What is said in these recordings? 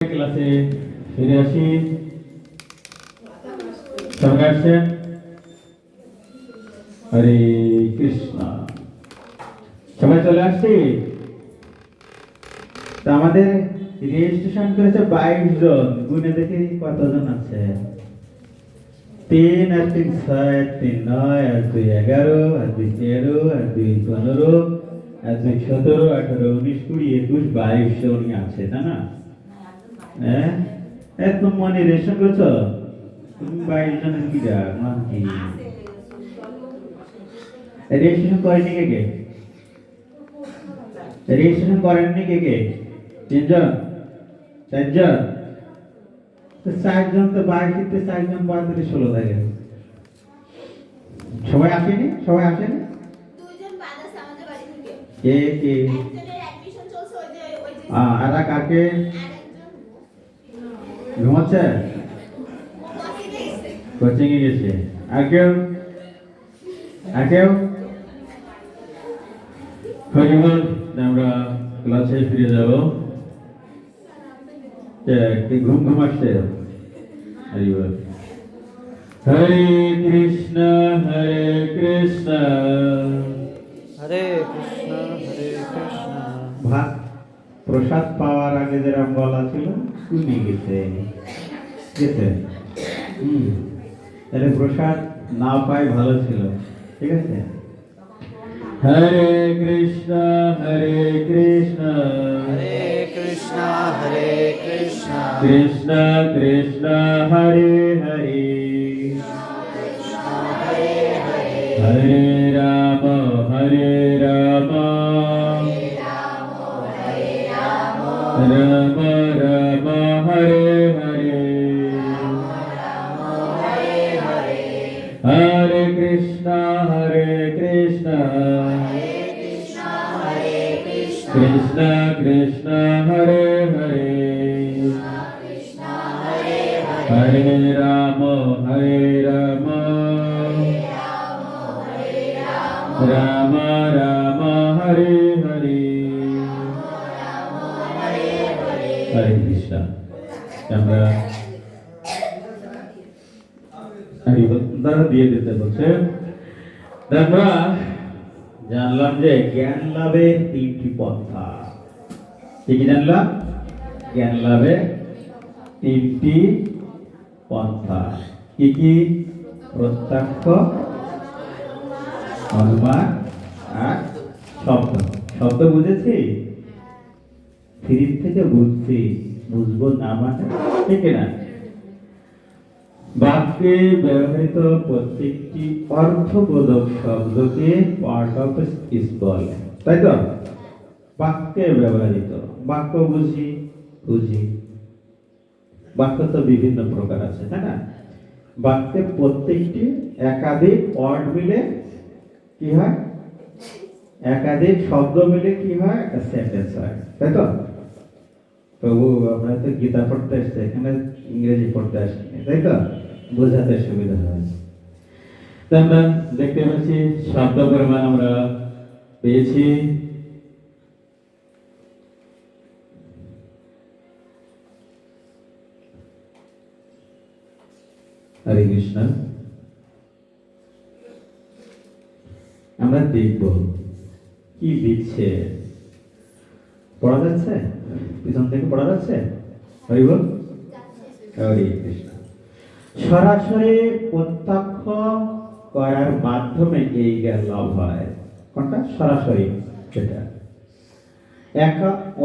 ক্লাসে ফিরে আসি। সবাই আসছেন? হরে কৃষ্ণ। সবাই চলে আসছি। তা আমাদের রেজিস্ট্রেশন করেছে 22 জন। গুনে দেখি কতজন আছে। 3 আর 3 6 আর 3 9 আর 2 11 আর 2 13 আর 2 15 আর 2 17 18 19 20 21 22 জনই আছে, তাই না? হ্যাঁ, এত মনে রেশন করছো তুমি? 22 জনের কি নাম কি? রেজিস্ট্রেশন করেনি কে? রেজিস্ট্রেশন করেননি কে? 3 জন, 4 জন? তো 4 জন তো 22 4 জন বাদ দিলে 16 থাকে। সবাই আসেনি? সবাই আসেনি? দুইজন বাদ আছে আমাদের বাড়ি থেকে। কে কে? একজনের অ্যাডমিশন চলছে ওই যে আর কাকে? আরেকজন ঘুমাচ্ছে? কোচিং এ গেছে। কোচিং এ গেছে। আর কেউ? আর কেউ? হরিবল। আমরা ক্লাসে ফিরে যাব। কি ঘুম ঘুম আসছে? হরিবল। হরে কৃষ্ণ হরে কৃষ্ণ হরে কৃষ্ণ হরে কৃষ্ণ। ভাত প্রসাদ পাওয়ার আগে যেরকম বলা ছিল শুনে গেছে গেছে। তাহলে প্রসাদ না পাই ভালো ছিল। ঠিক আছে। হরে কৃষ্ণ হরে কৃষ্ণ হরে কৃষ্ণ হরে কৃষ্ণ কৃষ্ণ কৃষ্ণ হরে হরে হরে রাম হরে রাম রাম রাম হরে হরে হরে কৃষ্ণ কৃষ্ণ কৃষ্ণ হরে হরে হরে রাম রাম রাম হরে হরে হরে কৃষ্ণ। আমরা দ্বারা দিয়ে দিতে বলছে। আমরা জানলাম যে জ্ঞান লাভের 3টি পন্থা। কি জানলাম? জ্ঞান লাভের 3টি পন্থা কি কি? প্রত্যক্ষ, অনুমান আর শব্দ। শব্দ বুঝেছি, ফিরিপ থেকে বুঝছি, বুঝবো না মানে ঠিক না? বাক্যে ব্যবহৃত প্রত্যেকটি অর্থবোধক শব্দকে পার্ট অফ স্পিচ বলে, তাই তো? বাক্যে ব্যবহৃত, বাক্য বুঝি। বাক্য তো বিভিন্ন প্রকার আছে, তাই না? বাক্যের প্রত্যেকটি একাধিক ওয়ার্ড মিলে কি হয়? একাধিক শব্দ মিলে কি হয়? একটা সেন্টেন্স হয়, তাই তো? প্রভু আমরা তো গীতা পড়তে আসছে, এখানে ইংরেজি পড়তে আসিনি, তাই তো? বোঝাতে সুবিধা হয়। তো আমরা দেখতে পাচ্ছি শব্দ পরিমাণ আমরা পেয়েছি। হরে কৃষ্ণ। আমরা দেখব কি দিচ্ছে। পড়া যাচ্ছে? পিছন থেকে পড়া যাচ্ছে? হরি বল। হরে কৃষ্ণ। সরাসরি প্রত্যক্ষ করার মাধ্যমে এই জ্ঞান লাভ হয়। কোনটা? সরাসরি। সেটা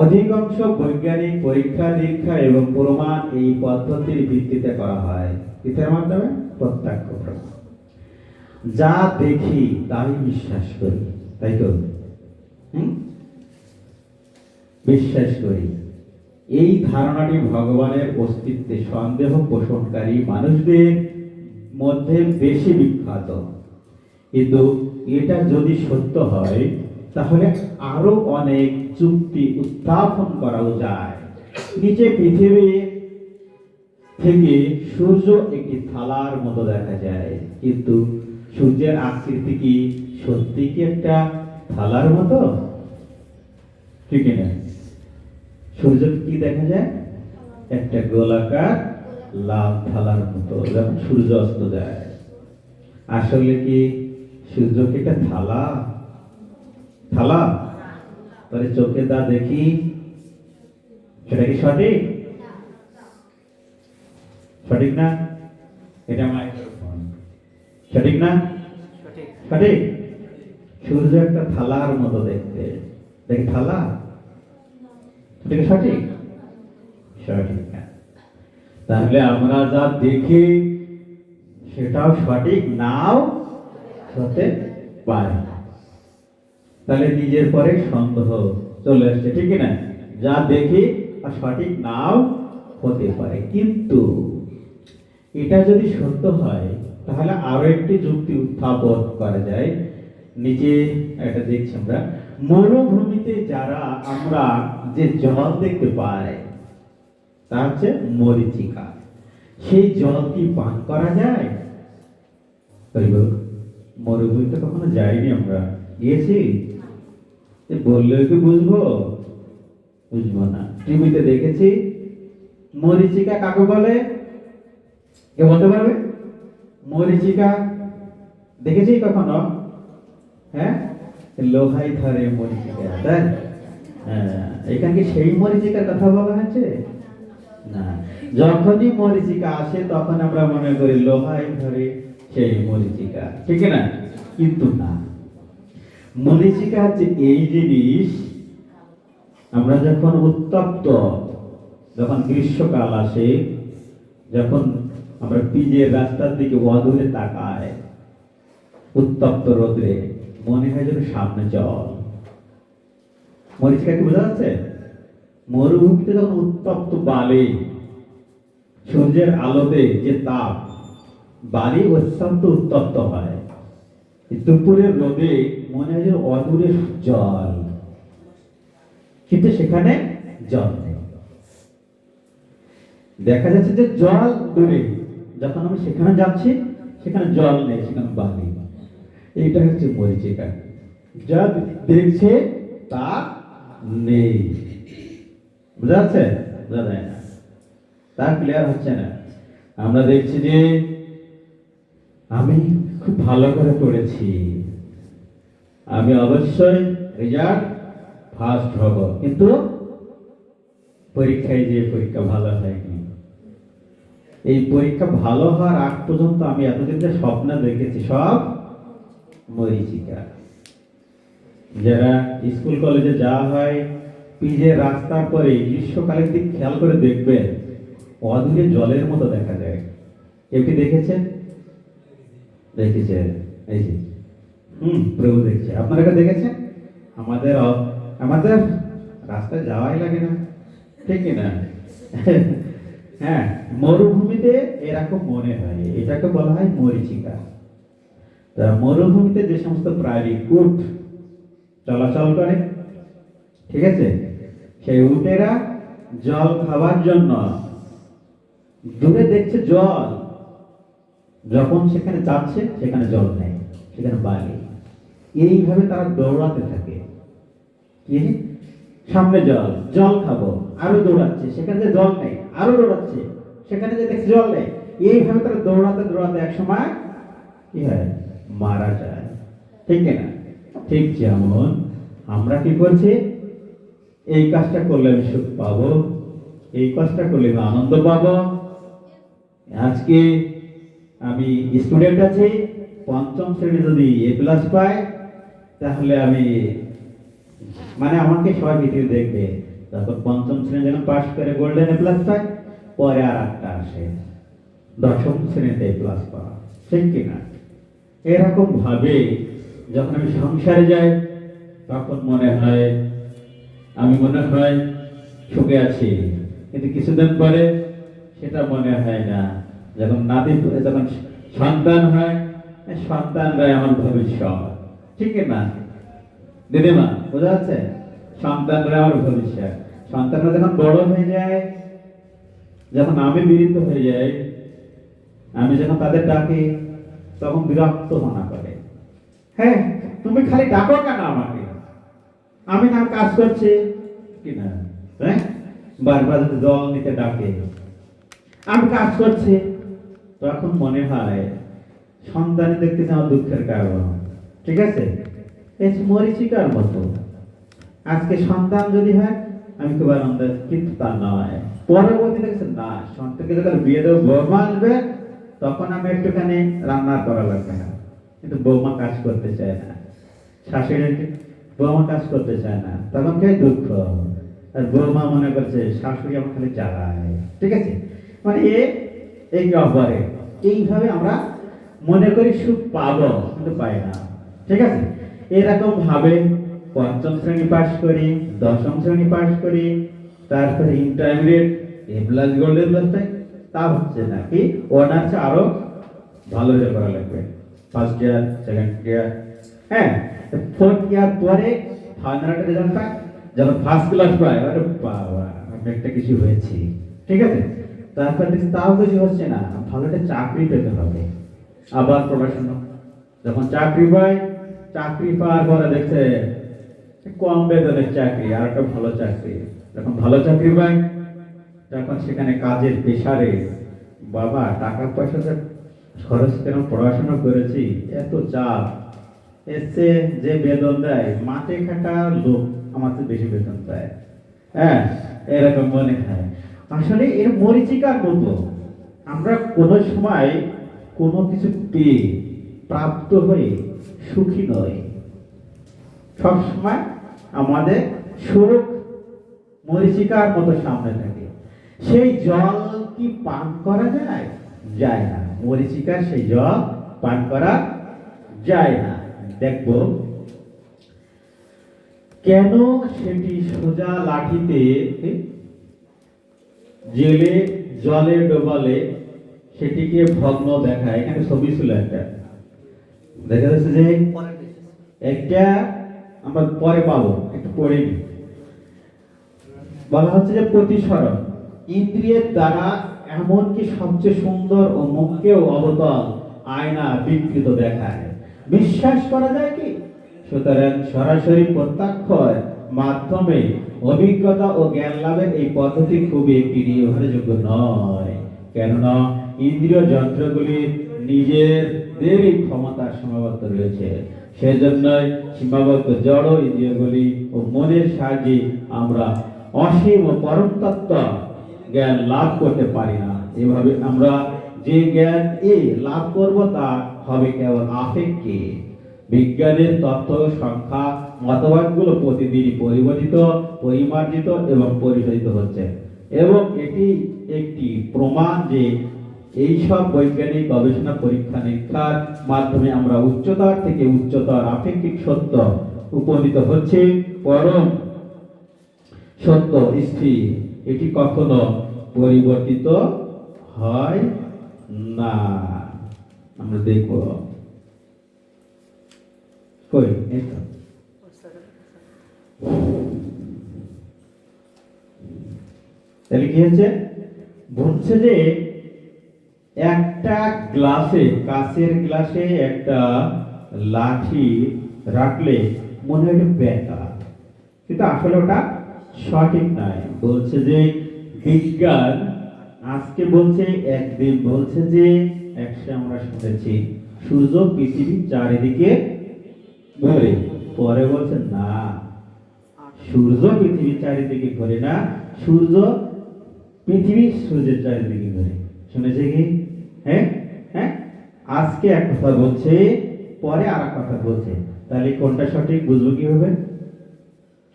অধিকাংশ বৈজ্ঞানিক পরীক্ষা নিরীক্ষা এবং প্রমাণ এই পদ্ধতির ভিত্তিতে করা হয়। কিসের মাধ্যমে? প্রত্যক্ষ প্রমাণ। যা দেখি তাই বিশ্বাস করি, তাই তো? বিশ্বাস করি। এই ধারণাটি ভগবানের অস্তিত্বে সন্দেহ পোষণকারী মানুষদের মধ্যে বেশি বিখ্যাত। কিন্তু এটা যদি সত্য হয় তাহলে আরো অনেক যুক্তি উত্থাপন করাও যায়। নিচে পৃথিবী থেকে সূর্য একটি থালার মতো দেখা যায়, কিন্তু সূর্যের আকৃতি কি সত্যি কি একটা থালার মতো? ঠিক না? সূর্য কি দেখা যায়? একটা গোলাকার লাল থালার মতো যখন সূর্য অস্ত যায়। আসলে কি সূর্য কি একটা থালা? থালা তাহলে চোখে তা দেখি, সেটা কি সঠিক? সঠিক না? এটা মাইক্রোফোন, সঠিক না? সঠিক। সঠিক। সূর্য একটা থালার মতো দেখতে, দেখি থালা, এটা কি সঠিক? সঠিক না। তাহলে আমরা যা দেখি সেটাও সঠিক নাও হতে পারে। তাহলে নিজের পরে সন্দেহ চলে আসছে, ঠিক না? যা দেখি আর সঠিক নাও হতে পারে। কিন্তু এটা যদি সত্য হয় তাহলে আরো একটি যুক্তি উত্থাপন করা যায়। নিচে এটা দেখছি আমরা, মরুভূমিতে যারা আমরা যে জল দেখতে পাই তা হচ্ছে মরীচিকা। সেই জল কি পান করা যায়? মরুভূমিতে কখনো যাইনি আমরা, গিয়েছি? বললেও কি বুঝবো? বুঝবো না। টিভিতে দেখেছি। মরীচিকা কাকে বলে? কে বলতে পারবে? মরীচিকা দেখেছি কখনো? হ্যাঁ, লোহাই ধরে মরীচিকা, তাই? হ্যাঁ, এখানে কি সেই মরীচিকার কথা বলা হয়েছে? না। যখনই মরীচিকা আসে তখন আমরা মনে করি লোহাই ধরে সেই মরীচিকা, ঠিক না? কিন্তু না, মরীচিকা হচ্ছে এই জিনিস, আমরা যখন উত্তপ্ত, যখন গ্রীষ্মকাল আসে, যখন আমরা পিজের রাস্তার দিকে অদূরে তাকাই উত্তপ্ত রোদে, মনে হয় যেন সামনে জল। মরীচিকা কি বোঝা যাচ্ছে? মরুভূমিতে যখন উত্তপ্ত বালি, সূর্যের আলোতে যে তাপ, বালি অত্যন্ত উত্তপ্ত হয়, দুপুরের রোদে মনে হয় যেন অদূরে জল, কিন্তু সেখানে জল নেই। দেখা যাচ্ছে যে জল দূরে, যখন আমি সেখানে যাচ্ছি সেখানে জল নেই, সেখানে বালি। এইটা হচ্ছে মরীচিকা, যা দেখছে তা নেই। বুঝা যাচ্ছে? বোঝা যায় না, তা ক্লিয়ার হচ্ছে না। আমরা দেখছি যে আমি খুব ভালো করে পড়েছি, আমি অবশ্যই রেজাল্ট ফার্স্ট হব, কিন্তু পরীক্ষায় যে পরীক্ষা ভালো হয়নি। এই পরীক্ষা ভালো হওয়ার আগ পর্যন্ত আমি এতদিন যে স্বপ্ন দেখেছি সব মরীচিকা। যারা স্কুল কলেজে যাওয়া হয়, পিজের রাস্তার পরে গ্রীষ্মকালের দিক খেয়াল করে দেখবেন অদূরে জলের মতো দেখা যায়। কেউ কি দেখেছেন? দেখেছেন? এই যে প্রভু দেখছে, আপনারা কি দেখেছেন? আমাদের আমাদের রাস্তায় যাওয়াই লাগে না, ঠিক না? হ্যাঁ, মরুভূমিতে এরকম মনে হয়, এটাকে বলা হয় মরীচিকা। তা মরুভূমিতে যে সমস্ত প্রাণী, উট চলাচল করে, ঠিক আছে, সেই উটেরা জল খাওয়ার জন্য দূরে দেখছে জল, যখন সেখানে যাচ্ছে সেখানে জল নেই, সেখানে বালি। এইভাবে তারা দৌড়াতে থাকে, কি সামনে জল, জল খাবো, আরো দৌড়াচ্ছে, সেখানে যে জল নেই, আরো দৌড়াচ্ছে, সেখানে যে দেখছে জল নেই। এইভাবে তারা দৌড়াতে দৌড়াতে এক সময় কি হয়? মারা যায়, ঠিক না? ঠিক যেমন আমরা কি করছি, এই কাজটা করলে আমি সুখ পাবো, এই কাজটা করলে আমি আনন্দ পাবো। আজকে আমি স্টুডেন্ট আছি, পঞ্চম শ্রেণী যদি এ প্লাস পাই, তাহলে আমি মানে আমাকে সবাই পৃথিবী দেখবে। তারপর পঞ্চম শ্রেণী যখন পাশ করে গোল্ডেন এ প্লাস পাই, পরে আর একটা আসে দশম শ্রেণীতে এ প্লাস পাওয়া, ঠিক কিনা? এরকম ভাবে যখন আমি সংসারে যাই তখন মনে হয় সুখে আছি, কিন্তু কিছুদিন পরে সেটা মনে হয় না। যখন নাতি, যখন সন্তান হয়, সন্তানরাই আমার ভবিষ্যৎ, ঠিক না দিদিমা? বোঝা যাচ্ছে? সন্তানরা আমার ভবিষ্যৎ। সন্তানরা যখন বড় হয়ে যায়, যখন আমি বিরক্ত হয়ে যাই, আমি যখন তাদের ডাকি তখন বিরক্ত মনে করে, হ্যাঁ তুমি খালি ডাকো কেন আমাকে, আমি না কাজ করছি কিনা? হ্যাঁ, বারবার যদি জল নিতে ডাকে, আমি কাজ করছি, তখন মনে হয় সন্তানই দেখতেছে আমার দুঃখের কারণ। ঠিক আছে, এই মরিচিকার মতো আজকে সন্তান যদি হয় আমি খুব আনন্দ, কিন্তু তা নয়। পরবর্তী দেখছেন না, সন্তানকে যখন বিয়ে দেবো, বৌমা আসবে, তখন আমি একটুখানি রান্না করা লাগবে না, কিন্তু বৌমা কাজ করতে চায় না, শাশুড়ি বৌমা কাজ করতে চায় না, তখন কে দুঃখ। আর বৌমা মনে করছে শাশুড়ি আমার খালি জ্বালায়। ঠিক আছে, মানে এই অপরে এইভাবে আমরা মনে করি সুখ পাবো, কিন্তু পাই না। ঠিক আছে, এরকম ভাবে পঞ্চম শ্রেণী পাশ করি, দশম শ্রেণী পাশ করি, তারপরে ইন্টারমিডিয়েট এ প্লাস গোল্ডেন প্লাস পাই, তা হচ্ছে না। কি অনার্স আরো ভালো রেজাল্ট করা লাগবে, ফার্স্ট ইয়ার, সেকেন্ড ইয়ার, হ্যাঁ, ফোর্থ ইয়ার পরে ফাইনাল রেজাল্ট পায়, যখন ফার্স্ট ক্লাস পায়, আরে বাবা আমি একটা কিছু হয়েছি। ঠিক আছে, তারপর দেখছি তাও কিছু হচ্ছে না, ভালো একটা চাকরি পেতে হবে, আবার পড়াশোনা। যখন চাকরি পায়, চাকরি পাওয়ার পরে দেখছে কম বেতনের চাকরি, আর একটা ভালো চাকরি। যখন ভালো চাকরি পায়, তখন সেখানে কাজের প্রেসারে বাবা টাকা পয়সা খরচ কেন, পড়াশোনা করেছি, এত চাপ, এসে যে বেতন দেয় মাঠে খাটা লোক আমার চেয়ে বেশি বেতন পায়। হ্যাঁ, এরকম মনে হয়। আসলে এর মরিচিকার মতো আমরা কোনো সময় কোনো কিছু পেয়ে প্রাপ্ত হয়ে সুখী নয়। সব সময় আমাদের সুখ মরিচিকার মতো সামনে থাকে। সেই জল কি পান করা যায়? যায় না। মরিচিকার সেই জল পান করা যায় না। দেখব কেন সেটি সোজা লাঠিতে জেলে জলে ডোবালে সেটিকে ভগ্ন দেখায়। এখানে ছবি ছিল একটা, দেখা যাচ্ছে যে একটা আমরা পরে পাবো, একটু পড়ে নিই। বলা হচ্ছে যে প্রতিসরণ ইন্দ্রিয়ের দ্বারা এমনকি সবচেয়ে সুন্দর ও মুখকেও অবতল আয়না বিকৃত দেখায়। বিশ্বাস করা যায় কি? সুতরাং সরাসরি প্রত্যক্ষ মাধ্যমে অভিজ্ঞতা ও জ্ঞান লাভের এই পদ্ধতি খুবই একটি নির্ভরযোগ্য নয়, কেননা ইন্দ্রিয় যন্ত্রগুলি নিজেদেরই ক্ষমতার সীমাবদ্ধ রয়েছে। সেজন্যই সীমাবদ্ধ জড় ইন্দ্রিয়গুলি ও মনের সাহায্যে আমরা অসীম ও পরম তত্ত্ব জ্ঞান লাভ করতে পারি না। এভাবে আমরা যে জ্ঞান লাভ করব তা হবে কেবল আপেক্ষিক। বিজ্ঞানের তথ্য সংখ্যা মতবাদগুলো প্রতিদিনই পরিবর্তিত, পরিমার্জিত এবং পরিশোধিত হচ্ছে, এবং এটি একটি প্রমাণ যে এইসব বৈজ্ঞানিক গবেষণা পরীক্ষা নিরীক্ষার মাধ্যমে আমরা উচ্চতর থেকে উচ্চতর আপেক্ষিক সত্য উপনীত হচ্ছে। পরম সত্য স্থির, এটি কখনো পরিবর্তিত হয় না। আমরা দেখব কই এটা তাহলে কি হচ্ছে, বলছে যে একটা গ্লাসে, কাঁচের গ্লাসে একটা লাঠি রাখলে মনে হয় ব্যথা, কিন্তু আসলে ওটা সঠিক নয়। বলছে যে বিজ্ঞান আজকে বলছে, একদিন বলছে যে একসময় আমরা শুনেছি সূর্য পৃথিবীর চারিদিকে ঘোরে, পরে বলছে না, সূর্য পৃথিবীর চারিদিকে ঘোরে না, সূর্য পৃথিবী সূর্যের চারিদিকে ঘোরে। শুনেছে কি? হ্যাঁ হ্যাঁ, আজকে এক কথা বলছে, পরে আর এক কথা বলছে, তাহলে কোনটা সঠিক বুঝবো কিভাবে?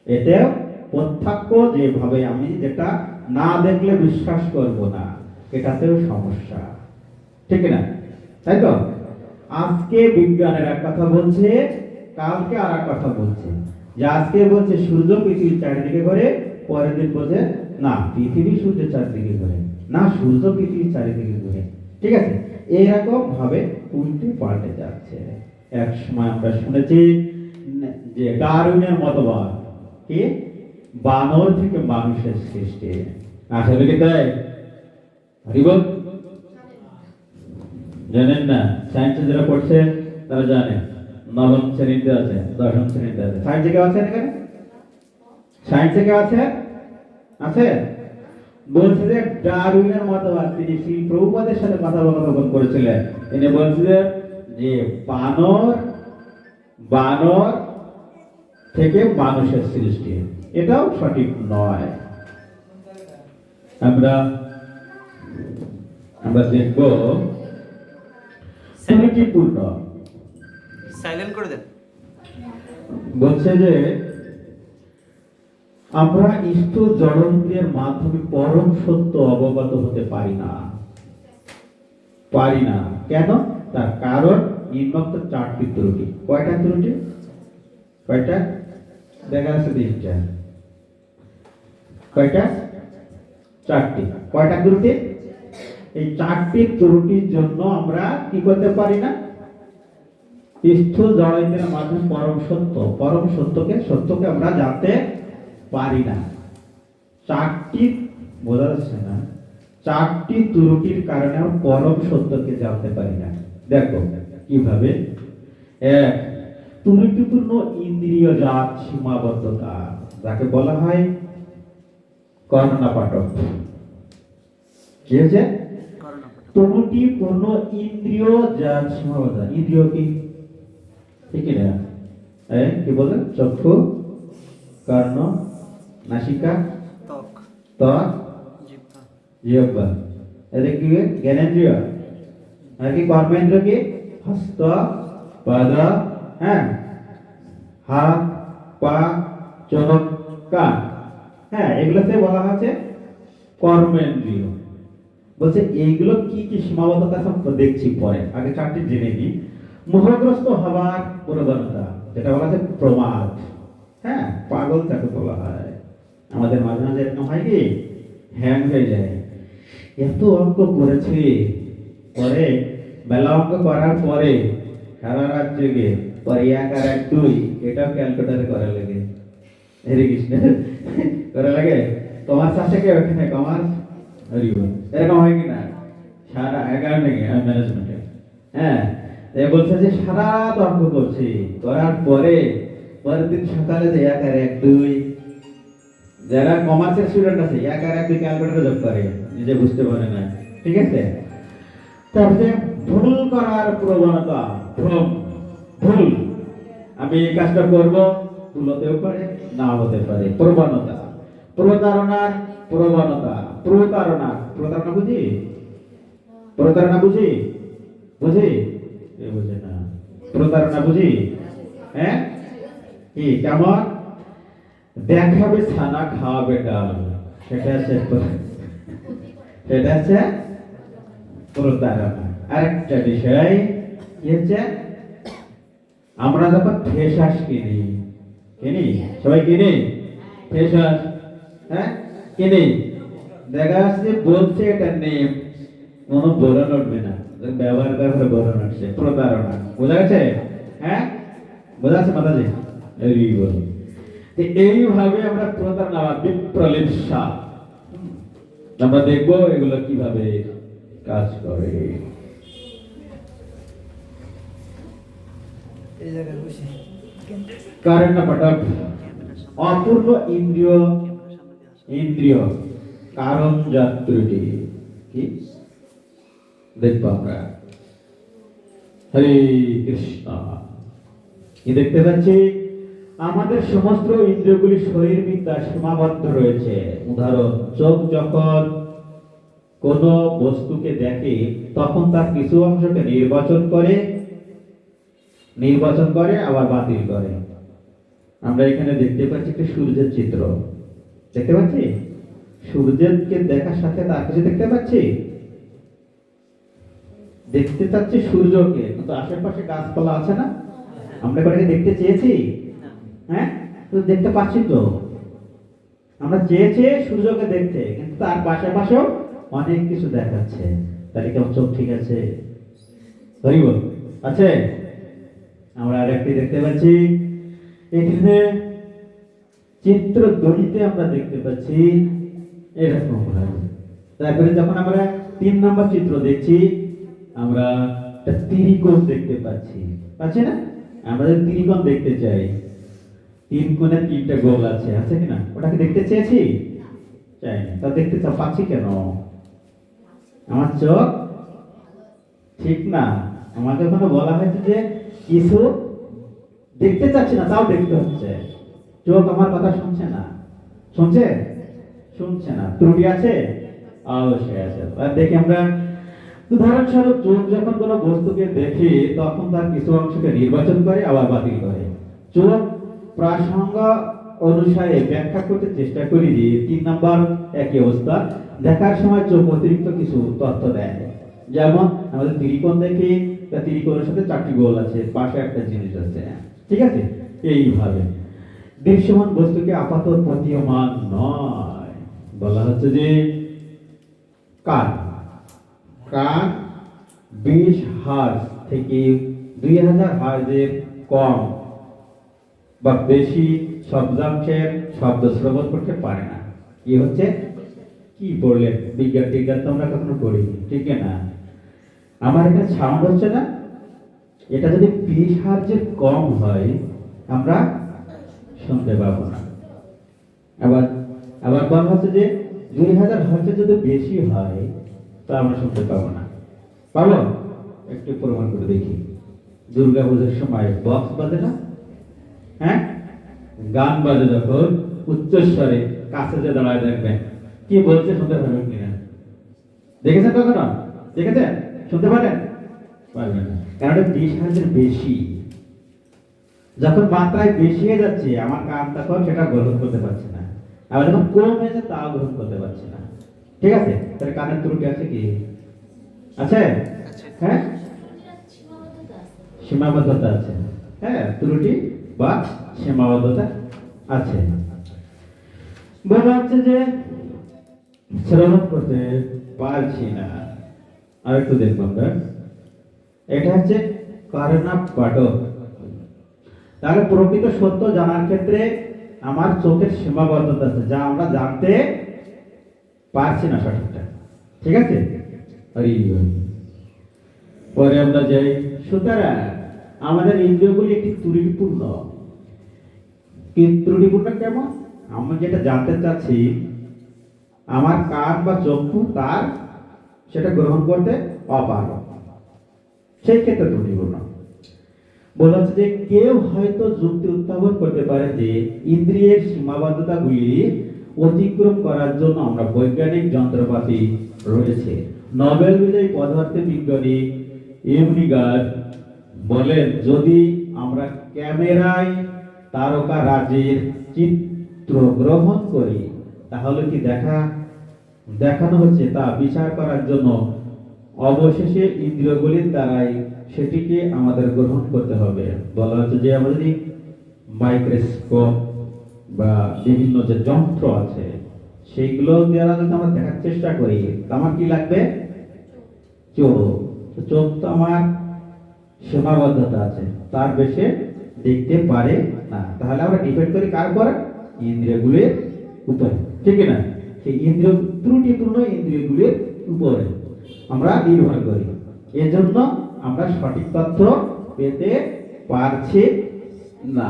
এটাও প্রত্যক্ষ, যেভাবে আমি যেটা না দেখলে বিশ্বাস করব না, এটাতেও সমস্যা, ঠিক না? তাই তো আজকে বিজ্ঞানের এক কথা বলছে, কালকে আর এক কথা বলছে। যে আজকে বলছে সূর্য পৃথিবীর চারিদিকে ঘোরে, পরের দিন বলছে না পৃথিবী সূর্যের চারিদিকে ঘোরে, না সূর্য পৃথিবীর চারিদিকে ঘোরে। ঠিক আছে, এরকম ভাবে উল্টে পাল্টে যাচ্ছে। এক সময় আমরা শুনেছি যে ডারউইনের মতবাদ কি বানর থেকে মানুষের সৃষ্টি, আসলে কি তাই? হরিবল জানেন না? সায়েন্সে যারা পড়ছে তারা জানে, নবম শ্রেণীতে আছে, দশম শ্রেণীতে আছে। সায়েন্সে কেউ আছেন এখানে? সায়েন্সে কেউ আছে? আছে? বলছে যে ডারউইনের মতবাদ, তিনি শ্রী প্রভুপাদের সাথে কথোপকথন করেছিলেন। তিনি বলছিলেন যে বানর থেকে মানুষের সৃষ্টি, এটাও সঠিক নয়। আমরা দেখব ত্রুটিপূর্ণ। সাইলেন্ট করে দেন। বলছে যে আমরা স্থূল জড়ন্ত্রের মাধ্যমে পরম সত্য অবগত হতে পারি না। কেন? তার কারণ নিম্নোক্ত 4টি ত্রুটি। কয়টা ত্রুটি? কয়টা? দেখা যাচ্ছে 3টা। কয়টা? 4টি। কয়টা ত্রুটি? এই 4টি ত্রুটির জন্য আমরা কি করতে পারি না? স্থূল জড়ন্ত্রের মাধ্যমে পরম সত্যকে আমরা জানতে পারি না। 4টি, বোঝা যাচ্ছে না? 4টি ত্রুটির কারণে আমরা পরম সত্যকে জানতে পারি না। দেখো কিভাবে। 1, ত্রুটিপূর্ণ ইন্দ্রিয়জাত সীমাবদ্ধতা, যাকে বলা হয় কর্ণপাঠক। কি হচ্ছে? ত্রুটিপূর্ণ ইন্দ্রিয়জাত সীমাবদ্ধতা। ইন্দ্রিয় কি? ঠিক না? কি বলে? চক্ষু, কর্ণ, নাসিকা, ত্বক, জিহ্বা। এদের কি? জ্ঞানেন্দ্রিয়। নাকি কর্মেন্দ্রিয় কি? হস্ত, পাদ, হাত, পা, চোখ, কান। এগুলোতে বলা হচ্ছে কর্মেন্দ্রিয়। বলছে এইগুলো কি কি সীমাবদ্ধতা সব দেখছি পরে, আগে 4টি জেনে নিই। মোহগ্রস্ত হবার প্রবণতা, যেটা বলা হচ্ছে প্রমাদ। পাগল যাকে বলা হয়। আমাদের মাঝে মাঝে এরকম হয় কি, হ্যাং হয়ে যায়। এত অঙ্ক করেছি, পরে মেলা অঙ্ক করার পরে সারা রাত জেগে পরে 1 আর 1 2 এটাও ক্যালকুলেটরে করা লাগে। হরে কৃষ্ণ, করা লাগে। তোমার সাথে কে ওখানে কমার্স, এরকম হয় কি না? সারা অ্যাকাউন্টিং ম্যানেজমেন্টে বলছে যে সারা রাত অঙ্ক করছি, করার পরের দিন সকালে যে 1 আর 1 2, যারা কমার্সের স্টুডেন্ট আছে 1 আর 1 2 ক্যালকুলেটরে যোগ করে, নিজে বুঝতে পারে না। ঠিক আছে? তারপরে ভুল করার প্রবণতা, ভুল। আমি এই কাজটা করব, ভুল হতেও পারে, না হতে পারে। প্রবণতা, প্রতারণার প্রবণতা। প্রতারণা বুঝি? বুঝে না। প্রতারণা বুঝি? কি কেমন? দেখাবে ছানা, খাওয়াবে ডাল, সেটা হচ্ছে প্রতারণা। আরেকটা বিষয় কি হচ্ছে, আমরা যখন ফেসাস কিনি, সবাই কিনি ফেসাস, কিনি, দেখা যাচ্ছে বলছে এটা নেম, কোনো বোরন উঠবে না, ব্যবহার করে বোরন উঠছে। প্রতারণা। বোঝা গেছে? বোঝা যাচ্ছে মাতাজি? এইভাবে আমরা প্রতারণা বা বিপ্রলিপসা আমরা দেখবো এগুলো কিভাবে কাজ করে। কারণপাঠক, অপূর্ণ ইন্দ্রিয় কারণ যাত্রীটি কি দেখবো আমরা। হরে কৃষ্ণ। কি দেখতে পাচ্ছি? আমাদের সমস্ত ইন্দ্রিয়গুলি শরীর বিদ্যা সীমাবদ্ধ রয়েছে। উদাহরণ, চোখ যখন কোন বস্তুকে দেখে তখন তার কিছু অংশকে নির্বাচন করে আবার বাতিল করে। আমরা এখানে দেখতে পাচ্ছি একটা সূর্যের চিত্র। দেখতে পাচ্ছি? সূর্যকে দেখার সাথে তার কিছু দেখতে পাচ্ছি? দেখতে চাচ্ছি সূর্যকে, কিন্তু আশেপাশে গাছপালা আছে না? আমরা কোথাকে দেখতে চেয়েছি? তো দেখতে পাচ্ছি তো। আমরা চেয়েছি সূর্যকে দেখতে, কিন্তু তার পাশেও অনেক কিছু দেখাচ্ছে। তাহলে কেমন চোখ ঠিক আছে? হরিবল আছে। আমরা আরেকটি দেখতে পাচ্ছি, এখানে চিত্র দড়িতে আমরা দেখতে পাচ্ছি এরকম। তারপরে যখন আমরা 3 নম্বর চিত্র দেখছি, আমরা একটা ত্রিকোণ দেখতে পাচ্ছি না? আমরা যদি ত্রিকোণ দেখতে চাই, 3 কোণে 3টা গোল আছে কিনা? ওটাকে দেখতে চেয়েছি? চাই না। তা দেখতে পাচ্ছি কেন? আমার চোখ ঠিক না। আমাকে ওখানে বলা হয়েছে যে কিছু দেখতে চাচ্ছি না, তাও দেখতে হচ্ছে। চোখ আমার কথা শুনছে না। শুনছে? শুনছে না। ত্রুটি আছে? অবশ্যই আছে। আর দেখি আমরা উদাহরণস্বরূপ চোখ যখন কোনো বস্তুকে দেখি তখন তার কিছু অংশকে নির্বাচন করে আবার বাতিল করে। চোখ প্রাসঙ্গ অনুসারে ব্যাখ্যা করতে চেষ্টা করি যে 3 নম্বর একই অবস্থা। দেখার সময় চোখ অতিরিক্ত কিছু তথ্য দেয়। যেমন আমাদের ত্রিকোণ দেখি, তা ত্রিকোণের সাথে 4টি গোল আছে, পাশে একটা জিনিস আছে, ঠিক আছে? এইভাবে দৃশ্যমান বস্তুকে আপাতত প্রতীয়মান নয় বলা হচ্ছে যে কান 20 হার্জ থেকে 2000 হার্জের কম বা বেশি শব্দাংশের শব্দ শ্রবণ করতে পারে না। কি হচ্ছে? কি বললেন? বিজ্ঞান তো আমরা কখনো করিনি, ঠিক না? আমার এখানে সাউন্ড হচ্ছে না। এটা যদি 20 হার্জের কম হয় আমরা শুনতে পাবো না। আবার আবার বলা হচ্ছে যে 2000 হার্জের যদি বেশি হয় তা আমরা শুনতে পাবো না। পাবো? একটু প্রমাণ করে দেখি। দুর্গা পূজার সময় বক্স বাজে না? হ্যাঁ, গান বাজে যখন উচ্চস্বরে কাছে যে দাঁড়ায় দেখবেন কি বলছে শুনতে পারবেন কিনা? দেখেছেন কখনো? দেখেছেন? শুনতে পারেন? পারবেন না, কারণ 20 হার্জের বেশি। যখন মাত্রায় বেশি হয়ে যাচ্ছে আমার কান তখন সেটা গ্রহণ করতে পারছে না, আবার যখন কম হয়েছে তাও গ্রহণ করতে পারছে না। ঠিক আছে? তাহলে কানের ত্রুটি আছে কি? আছে? হ্যাঁ, সীমাবদ্ধতা আছে। হ্যাঁ, ত্রুটি বা সীমাবদ্ধতা আছে। বলা হচ্ছে যে শ্রবণ করতে পারছি না। আর একটু দেখবো আমরা। এটা হচ্ছে কারণা পাঠক। তাহলে প্রকৃত সত্য জানার ক্ষেত্রে আমার চোখের সীমাবদ্ধতা আছে, যা আমরা জানতে পারছি না সঠিকটা। ঠিক আছে? পরে আমরা যাই। সুতরাং আমাদের ইন্দ্রিয়গুলি একটি ত্রুটিপূর্ণ। কি ত্রুটিপূর্ণ কেমন? আমি যেটা জানতে চাচ্ছি আমার কান বা চক্ষু তার সেটা গ্রহণ করতে অপারগ, সেই ক্ষেত্রে ত্রুটিপূর্ণ। বলা হচ্ছে যে কেউ হয়তো যুক্তি উত্থাপন করতে পারে যে ইন্দ্রিয়ের সীমাবদ্ধতাগুলি অতিক্রম করার জন্য আমরা বৈজ্ঞানিক যন্ত্রপাতি রয়েছে। নোবেল বিজয়ী পদার্থবিজ্ঞানী ইউনিগার বলেন, যদি আমরা ক্যামেরায় তারকা রাজ্যের চিত্র গ্রহণ করি তাহলে কি দেখানো হচ্ছে তা বিচার করার জন্য অবশেষে ইন্দ্রিয়গুলির দ্বারাই সেটিকে আমাদের গ্রহণ করতে হবে। বলা হচ্ছে যে আমরা যদি মাইক্রোস্কোপ বা বিভিন্ন যে যন্ত্র আছে সেইগুলো দ্বারা যদি আমরা দেখার চেষ্টা করি আমার কি লাগবে? চোখ। চোখ তো আমার সীমাবদ্ধতা আছে, তার বেশি দেখতে পারে না। তাহলে আমরা ডিপেন্ড করি কার উপর? ইন্দ্রিয়গুলির উপরে, ঠিক না? সেই ইন্দ্রিয় ত্রুটিপূর্ণ ইন্দ্রিয়গুলির উপরে আমরা নির্ভর করি। এজন্য আমরা সঠিক তথ্য পেতে পারছি না।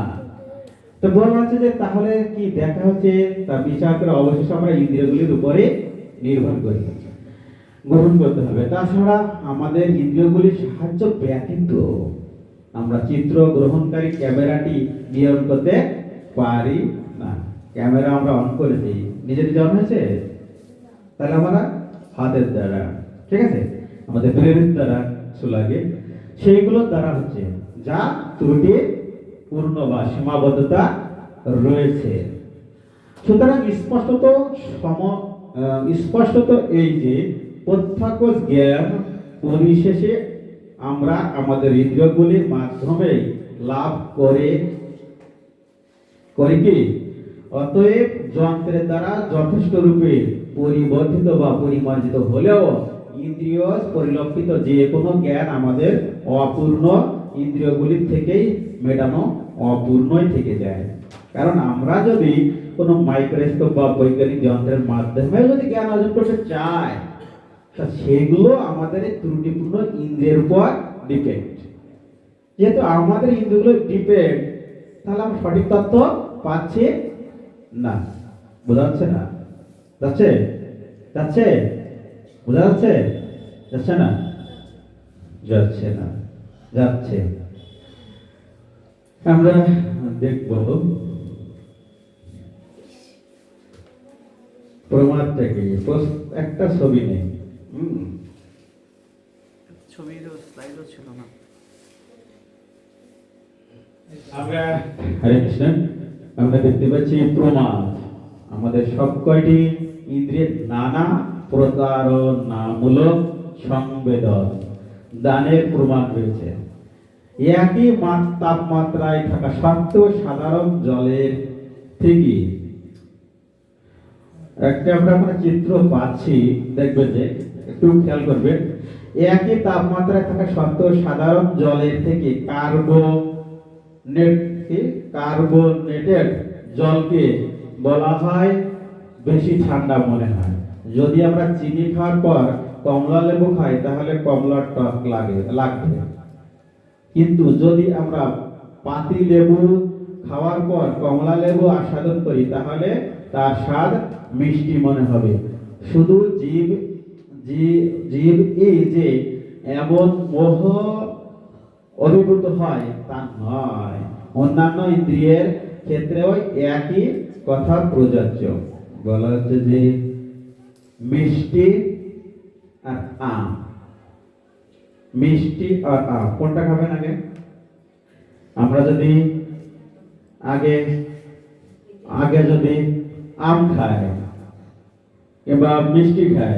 তো বলা হচ্ছে যে তাহলে কি দেখা হচ্ছে তা বিচার করে অবশেষে আমরা ইন্দ্রিয়গুলির উপরে নির্ভর করি, গ্রহণ করতে হবে। তাছাড়া আমাদের ইন্দ্রিয়গুলির সাহায্য ব্যতীত আমরা চিত্র গ্রহণকারী ক্যামেরাটি নিয়ন্ত্রণ করতে পারি না। ক্যামেরা আমরা অন করেছি, নিজে নিজে অন হয়েছে? তাহলে আমরা হাতের দ্বারা, ঠিক আছে, আমাদের ব্রেনের দ্বারা লাগে, সেইগুলোর দ্বারা হচ্ছে, যা ত্রুটি পূর্ণ বা সীমাবদ্ধতা রয়েছে। সুতরাং স্পষ্টত এই যে প্রত্যক্ষ জ্ঞান পরিশেষে আমরা আমাদের ইন্দ্রিয়গুলির মাধ্যমে লাভ করি কি? অতএব যন্ত্রের দ্বারা যথেষ্ট রূপে পরিবর্তিত বা পরিমার্জিত হলেও ইন্দ্রিয় পরিলক্ষিত যে কোনো জ্ঞান আমাদের অপূর্ণ ইন্দ্রিয়গুলির থেকেই মেটানো অপূর্ণই থেকে যায়। কারণ আমরা যদি কোনো মাইক্রোস্কোপ বা বৈজ্ঞানিক যন্ত্রের মাধ্যমে যদি জ্ঞান অর্জন করতে চাই তা সেগুলো আমাদের ত্রুটিপূর্ণ ইন্দ্রিয়ের উপর ডিপেন্ড। যেহেতু আমাদের ইন্দ্রিয়গুলো ডিপেন্ড, তাহলে আমরা সঠিক তথ্য পাচ্ছি না। বোঝা যাচ্ছে না? যাচ্ছে যাচ্ছে বোঝা যাচ্ছে? যাচ্ছে না? যাচ্ছে না, যাচ্ছে। আমরা দেখব প্রমাণটা কি। একটা ছবি নেই। ছবির স্লাইডও ছিল না। আমরা হরে কৃষ্ণ, আমরা দেখতে পাচ্ছি প্রমাণ। আমাদের সব কয়টি ইন্দ্রিয়ের নানা প্রকার ও নামমূলক সংবেদন দানের প্রমাণ রয়েছে। একই তাপমাত্রায় থাকা সত্ত্বেও সাধারণ জলের থেকে একটা আমরা চিত্র পাচ্ছি, দেখবেন যে একটু খেয়াল করবেন। একই তাপমাত্রায় থাকা সত্ত্বেও সাধারণ জলের থেকে কার্বোনেটেড জলকে বলা হয় বেশি ঠান্ডা মনে হয়। যদি আমরা চিনি খাওয়ার পর কমলা লেবু খাই তাহলে কমলার টক লাগবে, কিন্তু যদি আমরা পাতি লেবু খাওয়ার পর কমলা লেবু আস্বাদন করি তাহলে তার স্বাদ মিষ্টি মনে হবে। শুধু জীব এই যে এমন মোহ অভিভূত হয় তা নয়, অন্যান্য ইন্দ্রিয়ের ক্ষেত্রেও একই কথা প্রযোজ্য। বলা হচ্ছে যে মিষ্টি আর আম, মিষ্টি আর আম কোনটা খাবেন আগে? আমরা যদি আগে যদি আম খাই কিংবা মিষ্টি খাই,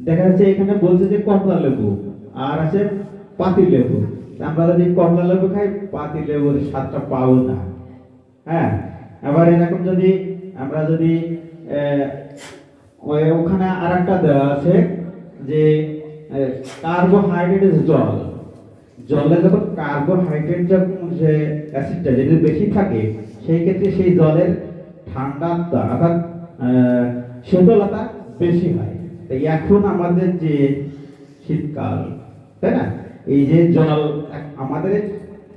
দেখা যাচ্ছে এখানে বলছে যে কমলা লেবু আর আছে পাতি লেবু। আমরা যদি কমলা লেবু খাই পাতি লেবুর স্বাদটা পাবো না। হ্যাঁ, আবার এরকম যদি আমরা যদি ওখানে আর একটা দেওয়া আছে যে কার্বোহাইড্রেট জল, জলে যখন কার্বোহাইড্রেট যখন যে অ্যাসিডটা যদি বেশি থাকে সেই ক্ষেত্রে সেই জলের ঠান্ডাটা অর্থাৎ শীতলতা বেশি হয়। তাই এখন আমাদের যে শীতকাল, তাই না, এই যে জল আমাদের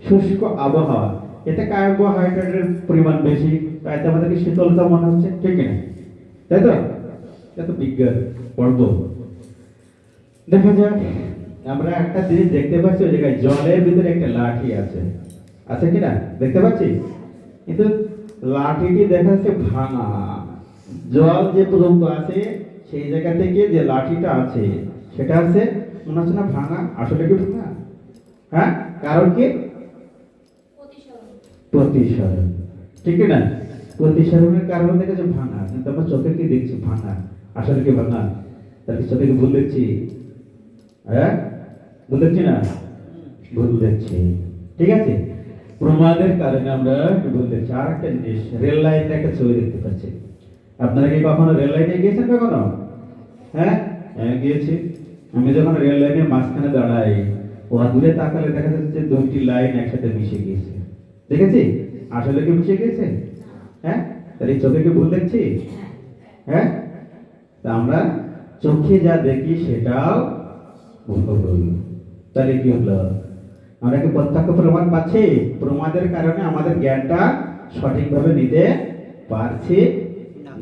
শুষ্ক আবহাওয়া, এতে কার্বোহাইড্রেটের পরিমাণ বেশি, তাই তো আমাদেরকে শীতলতা মনে হচ্ছে, ঠিক না? তাই তো? এটা তো বিজ্ঞান পড়ব। দেখা যাক, আমরা একটা জিনিস দেখতে পাচ্ছি ওই জায়গায় জলের ভিতরে একটা লাঠি আছে, আছে কিনা দেখতে পাচ্ছি, কিন্তু লাঠিটি দেখা যাচ্ছে ভাঙা। জল যে পর্যন্ত আছে সেই জায়গা থেকে যে লাঠিটা আছে সেটা আছে মনে হচ্ছে না ভাঙা। আসলে কি ভাঙা? হ্যাঁ, কারণ কি? প্রতিসরণ, ঠিক না? প্রতিসরণের কারণে দেখেছে ভাঙা, কিন্তু আমরা চোখে কি দেখছি ভাঙা। আসলে কি ভাঙা? তাহলে চোখে কি ভুল দেখছি? হ্যাঁ, ভুল দেখছি না? ভুল দেখছি, ঠিক আছে। প্রমাদের কারণে আমরা ভুল দেখছি। আর একটা জিনিস, রেল লাইনের একটা ছবি দেখতে পাচ্ছি। আপনারা কি কখনো রেল লাইনে গিয়েছেন কখনো? হ্যাঁ, গিয়েছি। আমি যখন রেল লাইনের মাঝখানে দাঁড়াই, ও দূরে তাকালে দেখা যাচ্ছে দুইটি লাইন একসাথে মিশে গিয়েছে। দেখেছি? আসলে কি মিশে গিয়েছে? হ্যাঁ, তাহলে চোখে কি ভুল দেখছি? হ্যাঁ, তা আমরা চোখে যা দেখি সেটাও ভুল। তাহলে কি হলো? আমরা কি প্রত্যক্ষ প্রমাণ পাচ্ছি? প্রমাদের কারণে আমাদের জ্ঞানটা সঠিকভাবে নিতে পারছি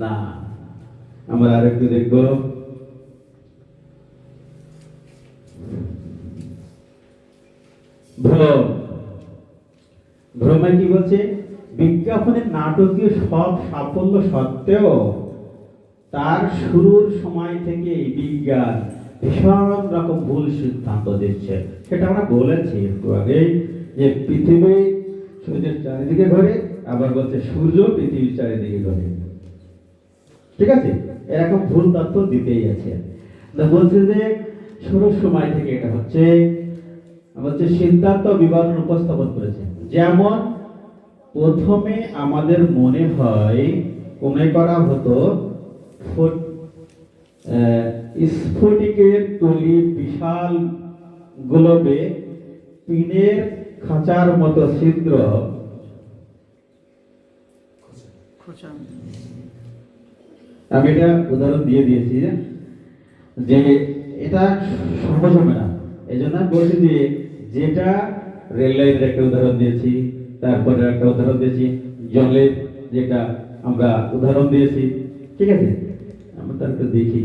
না। আমরা আরেকটু দেখব। ভ্রমে কি বলছে? বিজ্ঞাপনের নাটকীয় সব সাফল্য সত্ত্বেও তার শুরুর সময় থেকে বিজ্ঞান ভীষণ রকম ভুল সিদ্ধান্ত দিচ্ছে। সেটা আমরা বলেছি একটু আগে, যে পৃথিবী সূর্যের চারিদিকে ঘোরে, আবার বলছে সূর্য পৃথিবীর চারিদিকে ঘোরে। ঠিক আছে, এরকম ভুল তথ্য দিতেই আছে। বলছে যে শুরুর সময় থেকে এটা হচ্ছে, বলছে সিদ্ধান্ত বিবরণ উপস্থাপন করেছে। যেমন প্রথমে আমাদের মনে হয় মনে করা হতো স্ফটিকের তুলি বিশাল গোলবে পিনের খাঁচার মতো ছিদ্র। আমি এটা উদাহরণ দিয়ে দিয়েছি যে এটা সহজ হবে না, এই জন্য বলছি যে যেটা রেল লাইনের একটা উদাহরণ দিয়েছি, তারপরে একটা উদাহরণ দিয়েছি জলের, যেটা আমরা উদাহরণ দিয়েছি, ঠিক আছে। আমরা তার একটু দেখি,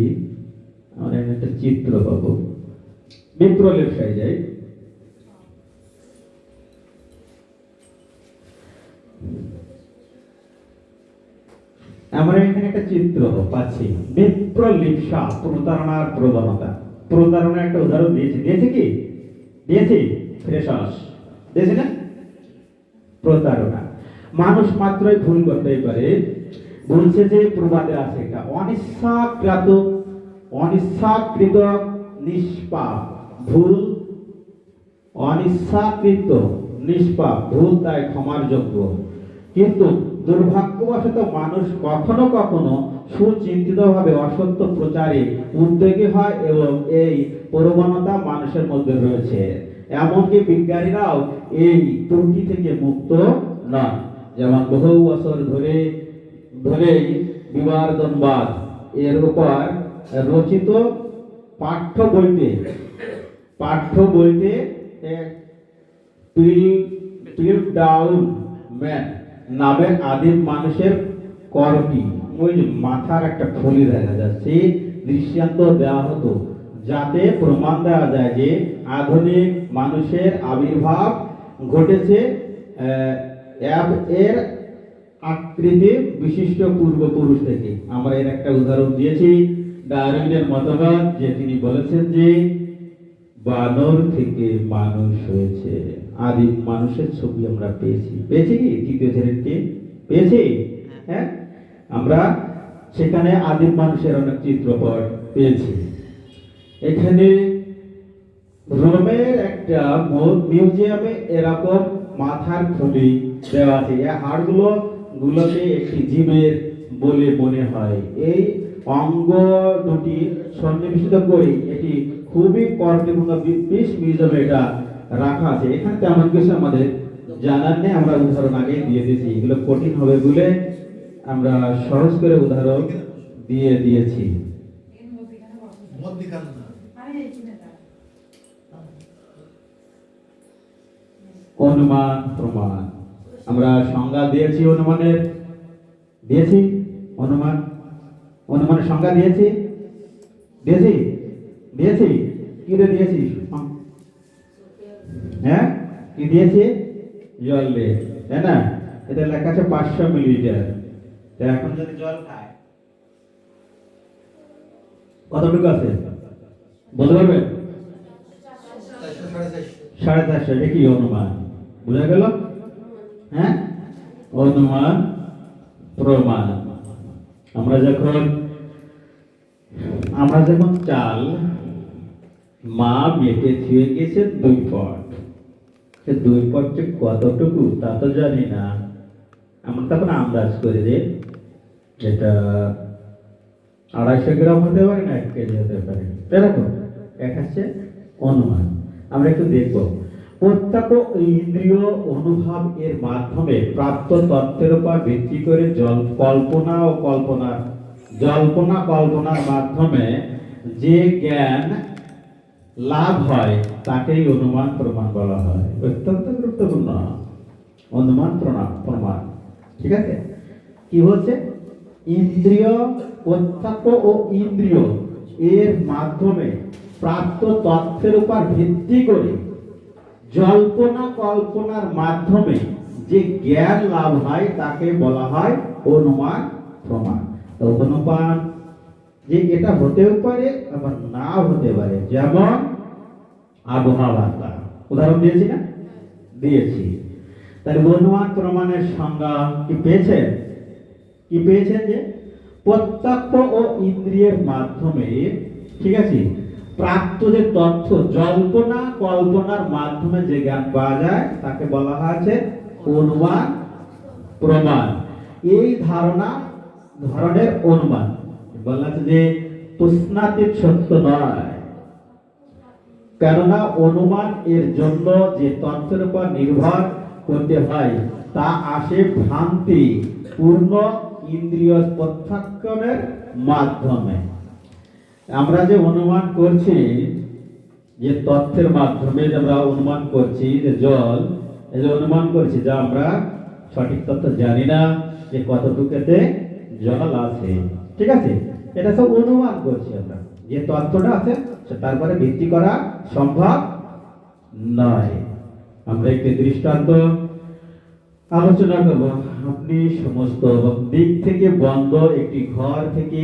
আমরা এখানে একটা চিত্র পাবো। বিপ্রলেপসায় যাই। আমরা এখানে একটা চিত্র পাচ্ছি, বিপ্রলিপ্সা, প্রতারণার প্রবণতা। প্রতারণার একটা উদাহরণ দিয়েছে, দিয়েছে কি? দিয়েছি, ফ্রেশাস দিয়েছে না? প্রতারণা। মানুষ মাত্রই ভুল করতেই পারে। বলছে যে প্রবাদে আছে এটা, অনিচ্ছাকৃত নিষ্পাপ ভুল, অনিচ্ছাকৃত নিষ্পাপ ভুল তাই ক্ষমার যোগ্য। কিন্তু দুর্ভাগ্যবশত মানুষ কখনো কখনো সুচিন্তিতভাবে অসত্য প্রচারে উদ্যোগী হয় এবং এই প্রবণতা মানুষের মধ্যে রয়েছে। এমনকি বিজ্ঞানীরাও এই ত্রুটি থেকে মুক্ত নয়। যেমন বহু বছর ধরেই বিবর্তনবাদ এর উপর রচিত পাঠ্য বইতে পিলডাউন ম্যান নামের আদিম মানুষের করটি, ওই যে মাথার একটা খুলি দেখা যাচ্ছে, দৃষ্টান্ত দেওয়া হতো যাতে প্রমাণ দেওয়া যায় যে আধুনিক মানুষের আবির্ভাব ঘটেছে এর আকৃতি বিশিষ্ট পূর্বপুরুষ থেকে। আমরা এর একটা উদাহরণ দিয়েছি, ডারউইনের মতবাদ, যে তিনি বলেছেন যে বানর থেকে মানুষ হয়েছে। আদিম মানুষের ছবি আমরা পেয়েছি কি তৃতীয় শ্রেণীতে পেয়েছি? হ্যাঁ, আমরা সেখানে আদিম মানুষের অনেক চিত্রপট পেয়েছি। এখানে রোমের একটা মিউজিয়ামে এরকম মাথার খুলি দেওয়া আছে। এই হাড়গুলোকে একটি জীবের বলে মনে হয়। এই অঙ্গ দুটি সন্নিবেশিত করে এটি খুবই কর্তৃপূর্ণ মিউজিয়ামে এটা রাখা আছে। এখানে তেমন কিছু আমাদের জানার নেই, আমরা উদাহরণ আগে দিয়ে দিয়েছি। এগুলো কঠিন হবে বলে আমরা সহজ করে উদাহরণ দিয়ে দিয়েছি। অনুমান প্রমাণ, আমরা সংজ্ঞা দিয়েছি অনুমানের, দিয়েছি অনুমানের সংজ্ঞা দিয়েছি কি দিয়েছি? হ্যাঁ, কি দিয়েছি? জল দিয়ে, তাই না? এটা লেখা আছে 500 মিলিলিটার। এখন যদি জল খায় কতটুকু আছে বলতে পারবেন? 450। এটা কি অনুমান? বুঝা গেল? হ্যাঁ, অনুমান প্রমাণ। আমরা যখন চাল মা মেপে থুয়ে গেছে 2 পট, সে 2 পটে কতটুকু তা তো জানি না, আমরা তখন আন্দাজ করে যে এটা 250 গ্রাম হতে পারে না 1 কেজি হতে পারে, এরকম এক আছে অনুমান। আমরা একটু দেখব, প্রত্যক্ষ ইন্দ্রিয় অনুভব এর মাধ্যমে প্রাপ্ত তথ্যের উপর ভিত্তি করে কল্পনার মাধ্যমে যে জ্ঞান লাভ হয় তাকেই অনুমান প্রমাণ বলা হয়। অত্যন্ত গুরুত্বপূর্ণ অনুমান প্রমাণ। ঠিক আছে, কি হচ্ছে? ইন্দ্রিয়, প্রত্যক্ষ ও ইন্দ্রিয় এর মাধ্যমে প্রাপ্ত তথ্যের উপর ভিত্তি করে কল্পনার মাধ্যমে যে জ্ঞান লাভ হয় তাকে বলা হয় অনুমান প্রমাণ। তো অনুমান যে এটা হতেও পারে আবার না হতে পারে, যেমন আবহাওয়া বার্তা উদাহরণ দিয়েছি না? দিয়েছি। তাহলে অনুমান প্রমাণের সংজ্ঞা কি পেয়েছেন? যে প্রত্যক্ষ ও ইন্দ্রিয়ের মাধ্যমে, ঠিক আছে, প্রাপ্ত যে তথ্য কল্পনার মাধ্যমে যে জ্ঞান পাওয়া যায় তাকে বলা হয়েছে অনুমান প্রমাণ। এই ধরনের অনুমান বলা হচ্ছে যে প্রশ্নাতীত সত্য নয়, কেননা অনুমান এর জন্য যে তথ্যের উপর নির্ভর করতে হয় তা আসে ভ্রান্তি পূর্ণ ইন্দ্রিয় প্রত্যক্ষণের মাধ্যমে। আমরা যে অনুমান করছি, যে তথ্যের মাধ্যমে আমরা অনুমান করছি যে জল, এই যে অনুমান করছি, যা আমরা সঠিক তথ্য জানি না যে কতটুকুতে জল আছে, ঠিক আছে, এটা সব অনুমান করছি আমরা, যে তথ্যটা আছে তারপরে ভিত্তি করা সম্ভব নয়। আমরা একটি দৃষ্টান্ত আলোচনা করব। আপনি সমস্ত দিক থেকে বন্ধ একটি ঘর থেকে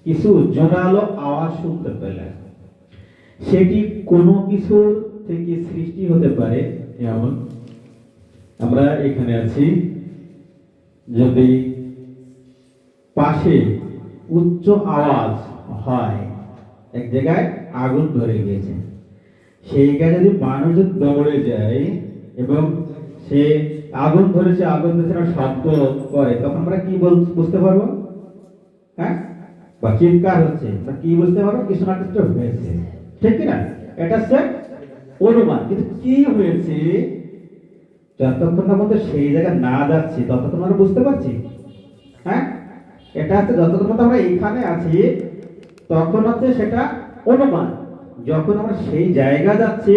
কিছু জোরালো আওয়াজ শুনতে পেলেন। সেটি কোনো কিছু থেকে সৃষ্টি হতে পারে। যেমন আমরা এখানে আছি, যদি পাশে উচ্চ আওয়াজ হয়, এক জায়গায় আগুন ধরে গিয়েছে, সেই জায়গায় যদি মানুষ দৌড়ে যায় এবং সে আগুন ধরেছে শব্দ করে, তখন আমরা কি বুঝতে পারবো? হ্যাঁ, বা চিৎকার হচ্ছে, বা কি বুঝতে পারবো? কিছু না কিছু হয়েছে, ঠিক কিনা? এটা হচ্ছে অনুমান। কিন্তু কি হয়েছে, যতক্ষণ না মধ্যে সেই জায়গায় না যাচ্ছি ততক্ষণ আমরা বুঝতে পারছি। হ্যাঁ, এটা হচ্ছে যতক্ষণ মতো আমরা এইখানে আছি তখন হচ্ছে সেটা অনুমান। যখন আমরা সেই জায়গা যাচ্ছি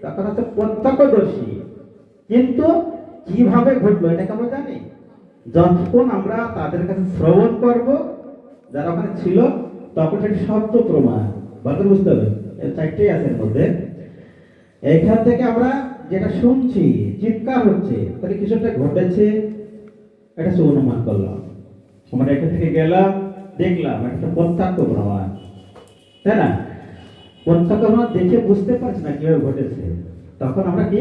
তখন হচ্ছে প্রত্যক্ষদর্শী। কিন্তু কিভাবে ঘটলো এটাকে আমরা জানি যতক্ষণ আমরা তাদের কাছে শ্রবণ করব, যারা ওখানে ছিল, তখন সেটা শব্দ প্রমাণ বাদল বুঝতে হবে। এর চারটেই আছে এর মধ্যে। এইখান থেকে আমরা যেটা শুনছি, চিৎকার হচ্ছে, তাহলে কিছু একটা ঘটেছে, এটা হচ্ছে অনুমান করলাম। আমরা এখান থেকে গেলাম, দেখলাম, এটা প্রত্যক্ষ প্রমাণ, তাই না? প্রত্যক্ষ প্রমাণ দেখে বুঝতে পারছি না কিভাবে ঘটেছে, তখন আমরা কি,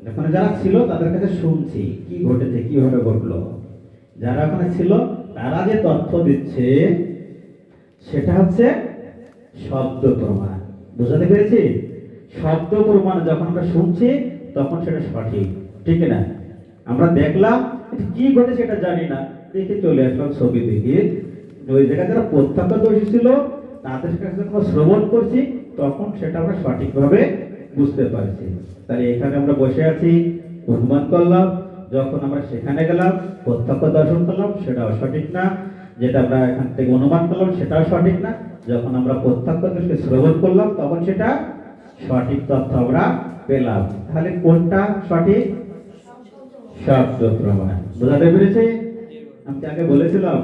ওখানে যারা ছিল তাদের কাছে শুনছি কি ঘটেছে, কিভাবে ঘটলো। যারা ওখানে ছিল তারা যে তথ্য দিচ্ছে সেটা হচ্ছে শব্দ প্রমাণ। বুঝাতে পেরেছি? শব্দ প্রমাণ যখন আমরা শুনছি তখন সেটা সঠিক, ঠিক না? আমরা দেখলাম কি ঘটেছে সেটা জানি না, দেখে চলে আসলাম ছবি দেখে। ওই জায়গায় যারা প্রত্যক্ষদর্শী ছিল তাদের কাছে যখন শ্রবণ করছি তখন সেটা আমরা সঠিকভাবে বুঝতে পারছি। তাহলে এখানে আমরা বসে আছি, অনুমান করলাম, যখন আমরা সেখানে গেলাম প্রত্যক্ষ দর্শন করলাম, সেটাও সঠিক না। যেটা আমরা এখান থেকে অনুমান করলাম সেটাও সঠিক না। যখন আমরা প্রত্যক্ষ দর্শন শ্রবণ করলাম তখন সেটা সঠিক তথ্য আমরা পেলাম। তাহলে কোনটা সঠিক? শব্দ প্রমাণ। বুঝাতে পেরেছি? আমি আগে বলেছিলাম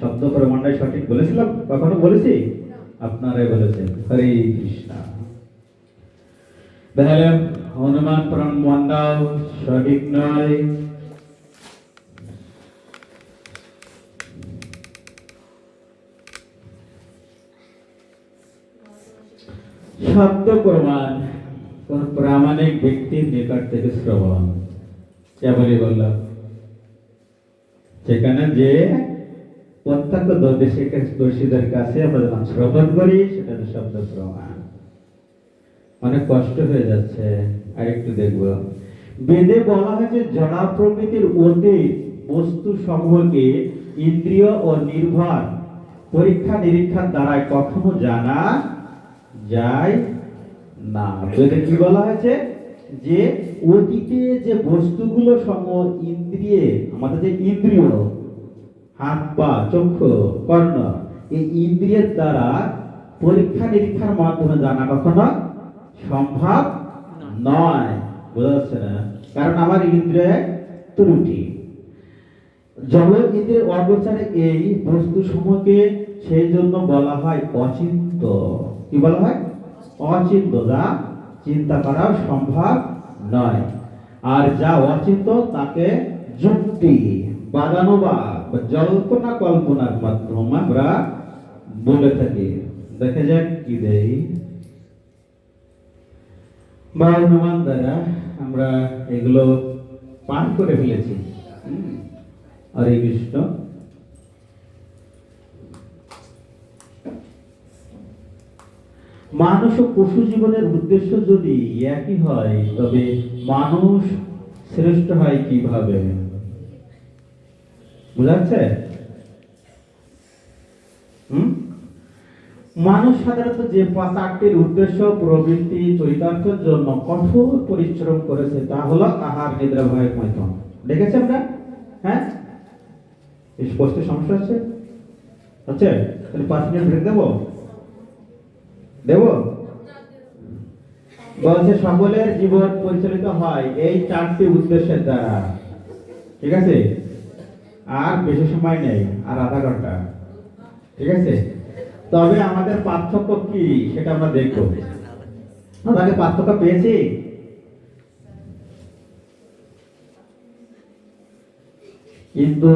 শব্দ প্রমাণটাই সঠিক, বলেছিলাম? কখনো বলেছি? আপনারাই বলেছেন। হরে কৃষ্ণ। তাহলে অনুমান প্রমাণটাও সঠিক নয়। শব্দ প্রমাণ কোন প্রামাণিক ব্যক্তির নিকট থেকে শ্রবণ, কেবলই বললাম সেখানে যে প্রত্যক্ষদর্শীদের কাছে আমরা যখন শ্রবণ করি সেটা শব্দ প্রমাণ। অনেক কষ্ট হয়ে যাচ্ছে, আরেকটু দেখব। বেদে বলা হয়েছে জড়া প্রকৃতির অতীত বস্তু সমূহকে ইন্দ্রিয় ও নির্ভর পরীক্ষা নিরীক্ষার দ্বারা কখনো জানা যায় না। বেদে কি বলা হয়েছে? যে অতীতে যে বস্তুগুলো সমূহ ইন্দ্রিয়ে, আমাদের যে ইন্দ্রিয়, হাত পা চক্ষু কর্ণ, এই ইন্দ্রিয়ের দ্বারা পরীক্ষা নিরীক্ষার মাধ্যমে জানা কখনো সম্ভব নয়। বোঝা যাচ্ছে না? কারণ আমার ইন্দ্রিয় ত্রুটি। জল ইন্দ্রিয়ের অগোচরে এই বস্তু সমূহকে সেই জন্য বলা হয় অচিন্ত। কি বলা হয়? অচিন্ত, যা চিন্তা করা সম্ভব নয়। আর যা অচিন্ত তাকে যুক্তি বাদানুবাদ বা জল্পনা কল্পনার মাধ্যমে আমরা বলে থাকি। দেখা যাক কি দেই। বা অনুমান দ্বারা আমরা এগুলো পাঠ করে ফেলেছি। হরে কৃষ্ণ। মানুষ ও পশু জীবনের উদ্দেশ্য যদি একই হয় তবে মানুষ শ্রেষ্ঠ হয় কিভাবে? বুঝাচ্ছে? মানুষ সাধারণত যে 5-8টির উদ্দেশ্য প্রবৃত্তি চরিতার্থের জন্য কঠোর পরিশ্রম করেছে তা হলো আহার, নিদ্রা, ভয়, মৈথুন। দেখেছি আমরা? হ্যাঁ, স্পষ্ট সমস্যা আছে? হচ্ছে? তাহলে 5 মিনিট ব্রেক দেবো? বলছে সকলের জীবন পরিচালিত হয় এই 4টি উদ্দেশ্যের দ্বারা। ঠিক আছে? আর বেশি সময় নেই, আর আধা ঘন্টা। ঠিক আছে? তবে আমাদের পার্থক্য কি সেটা আমরা দেখব। আমরা আগে পার্থক্য পেয়েছি। কিন্তু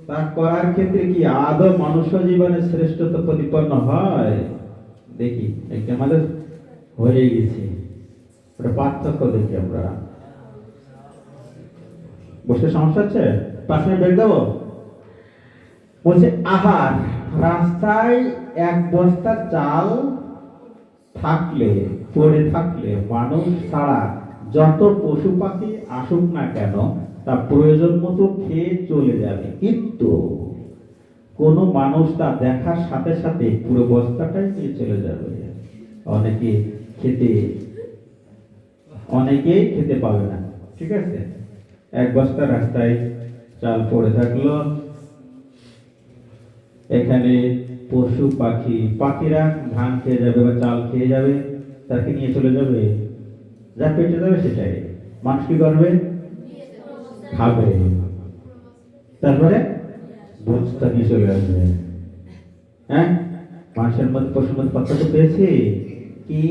তা করার ক্ষেত্রে কি আদৌ মনুষ্য জীবনের শ্রেষ্ঠত্ব প্রতিপন্ন হয়? দেখি একটি আমাদের হয়ে গেছে, ওটা পার্থক্য দেখি আমরা। বসতে সমস্যা হচ্ছে? 5 মিনিট ব্রেক দেবো। বলছে আহার, রাস্তায় এক বস্তা চাল থাকলে, পড়ে থাকলে মানুষ ছাড়া যত পশু পাখি আসুক না কেন তা প্রয়োজন মতো খেয়ে চলে যাবে, কিন্তু কোনো মানুষ তা দেখার সাথে সাথে পুরো বস্তাটাই নিয়ে চলে যাবে। অনেকেই খেতে পাবে না। ঠিক আছে? এক বস্তা রাস্তায় চাল পড়ে থাকলো, এখানে পশু পাখিরা ধান খেয়ে যাবে বা চাল খেয়ে যাবে, তাকে নিয়ে চলে যাবে, যা পেটে যাবে সেটাই মানুষ কি করবে? খাবে, তারপরে বস্তা নিয়ে চলে আসবে। হ্যাঁ, মানুষের মধ্যে পশুর মধ্যে পার্থক্য পেয়েছি কি?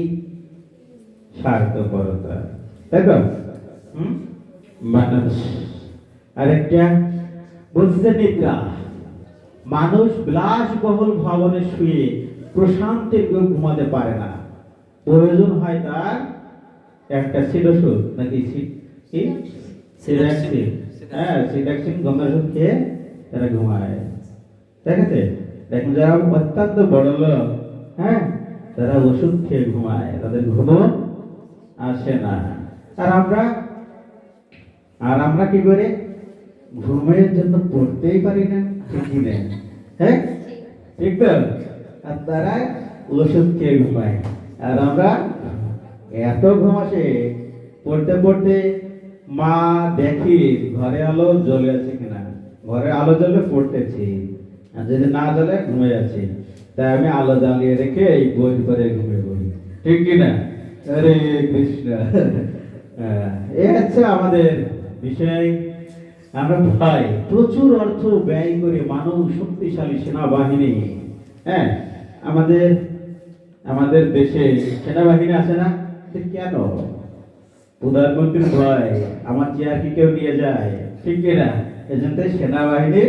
স্বার্থপরতা, তাই তো? মানুষ আরেকটা বলছে নিদ্রা। মানুষ বিলাসবহুল ভবনে শুয়ে প্রশান্তির ঘুমাতে পারে না, প্রয়োজন হয় তার একটা সিডোসুদ নাকি সিডাক্সিন গঙ্গার ওষুধ খেয়ে তারা ঘুমায়। ঠিক আছে? দেখুন যারা অত্যন্ত বড় লোক, হ্যাঁ, তারা ওষুধ খেয়ে ঘুমায়, তাদের ঘুমও আসে না। আর আমরা কি করে? ঘুমের জন্য পড়তেই পারি না, ঠিক কি না? হ্যাঁ, ঠিক তো? আর তারা ওষুধ খেয়ে ঘুমায়, আর আমরা এত ঘুম আসে পড়তে পড়তে। মা দেখি ঘরে আলো জ্বলে আছে কিনা, ঘরে আলো জ্বলে পড়তেছি, আর যদি না জ্বলে ঘুমিয়ে আছি। তাই আমি আলো জ্বালিয়ে রেখে এই বই করে ঘুমিয়ে পড়ি, ঠিক কিনা? হরে কৃষ্ণ। এ হচ্ছে আমাদের বিষয়। আমরা ভাই প্রচুর অর্থ ব্যয় করে মানুষ শক্তিশালী সেনাবাহিনী, হ্যাঁ, আমাদের দেশে সেনাবাহিনী আছে না? কেন? প্রধানমন্ত্রী ভয় আমার চেয়ার কি কেউ নিয়ে যায়, ঠিক কিনা? এজন্য সেনাবাহিনী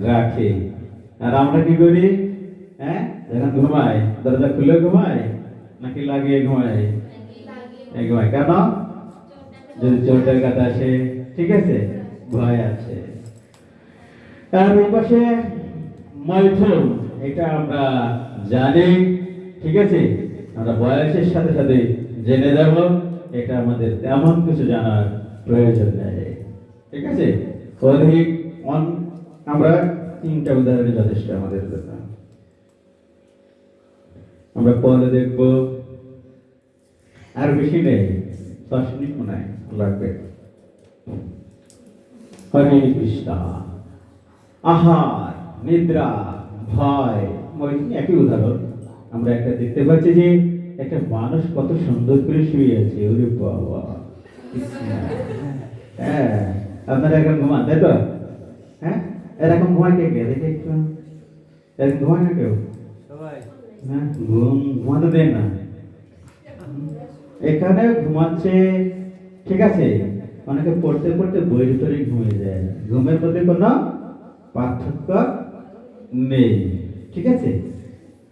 রাখে। আর আমরা কি করি? হ্যাঁ, যখন ঘুমাই দরজা খুলে ঘুমাই নাকি লাগিয়ে ঘুমাই? ঘুমাই কেন? যদি চোরটার কাছে আসে, ঠিক আছে, ভয় আছে। আর ওই পাশে মৈথুন, এটা আমরা জানি, ঠিক আছে? আমরা বয়সের সাথে সাথে জেনে যাব, এটা আমাদের তেমন কিছু জানার প্রয়োজন নেই, ঠিক আছে? আমরা 3টা উদাহরণ যথেষ্ট আমাদের জন্য। আমরা পরে দেখব, আর বেশি নেই, 10 মিনিট মনে হয় লাগবে। হরে কৃষ্ণ। আহার, নিদ্রা, ভয়, একই উদাহরণ। আমরা একটা দেখতে পাচ্ছি যে একটা মানুষ কত সুন্দর করে শুয়ে আছে, ওরে বাবা। হ্যাঁ, আপনারা এখন ঘুমান, তাই তো? হ্যাঁ, এরকম ঘুমায় কে কে? দেখে একটু, এরকম ঘুমায় না কেউ? হ্যাঁ, ঘুমাতে দেন না। এখানে ঘুমাচ্ছে, ঠিক আছে? অনেকে পড়তে পড়তে বইয়ের ভিতরে ঘুমিয়ে যায়, ঘুমের প্রতি কোনো পার্থক্য নেই, ঠিক আছে?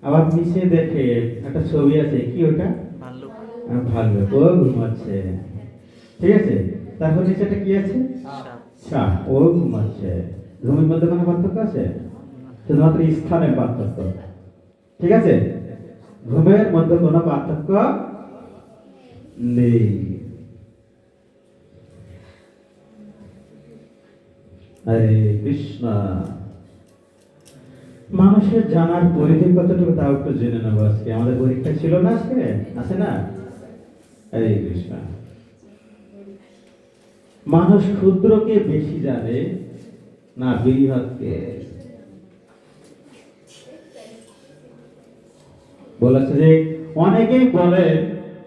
আবার নিচে দেখে একটা ছবি আছে, কি ওটা? ভাল্লুক, ও ঘুমাচ্ছে, ঠিক আছে? তারপর নিচেটা কি আছে? সাপ, ও ঘুমাচ্ছে। ঘুমের মধ্যে কোনো পার্থক্য আছে? শুধুমাত্র স্থানের পার্থক্য, ঠিক আছে? ঘুমের মধ্যে কোনো পার্থক্য নেই। হরে কৃষ্ণ। মানুষের জানার পরিধি কতটুকু তাও একটু জেনে নেবো আজকে। আমাদের পরীক্ষা ছিল না আজকে, আছে না? হরে কৃষ্ণ। মানুষ ক্ষুদ্রকে বেশি জানে না বৃহৎকে? বলেছে যে অনেকেই বলে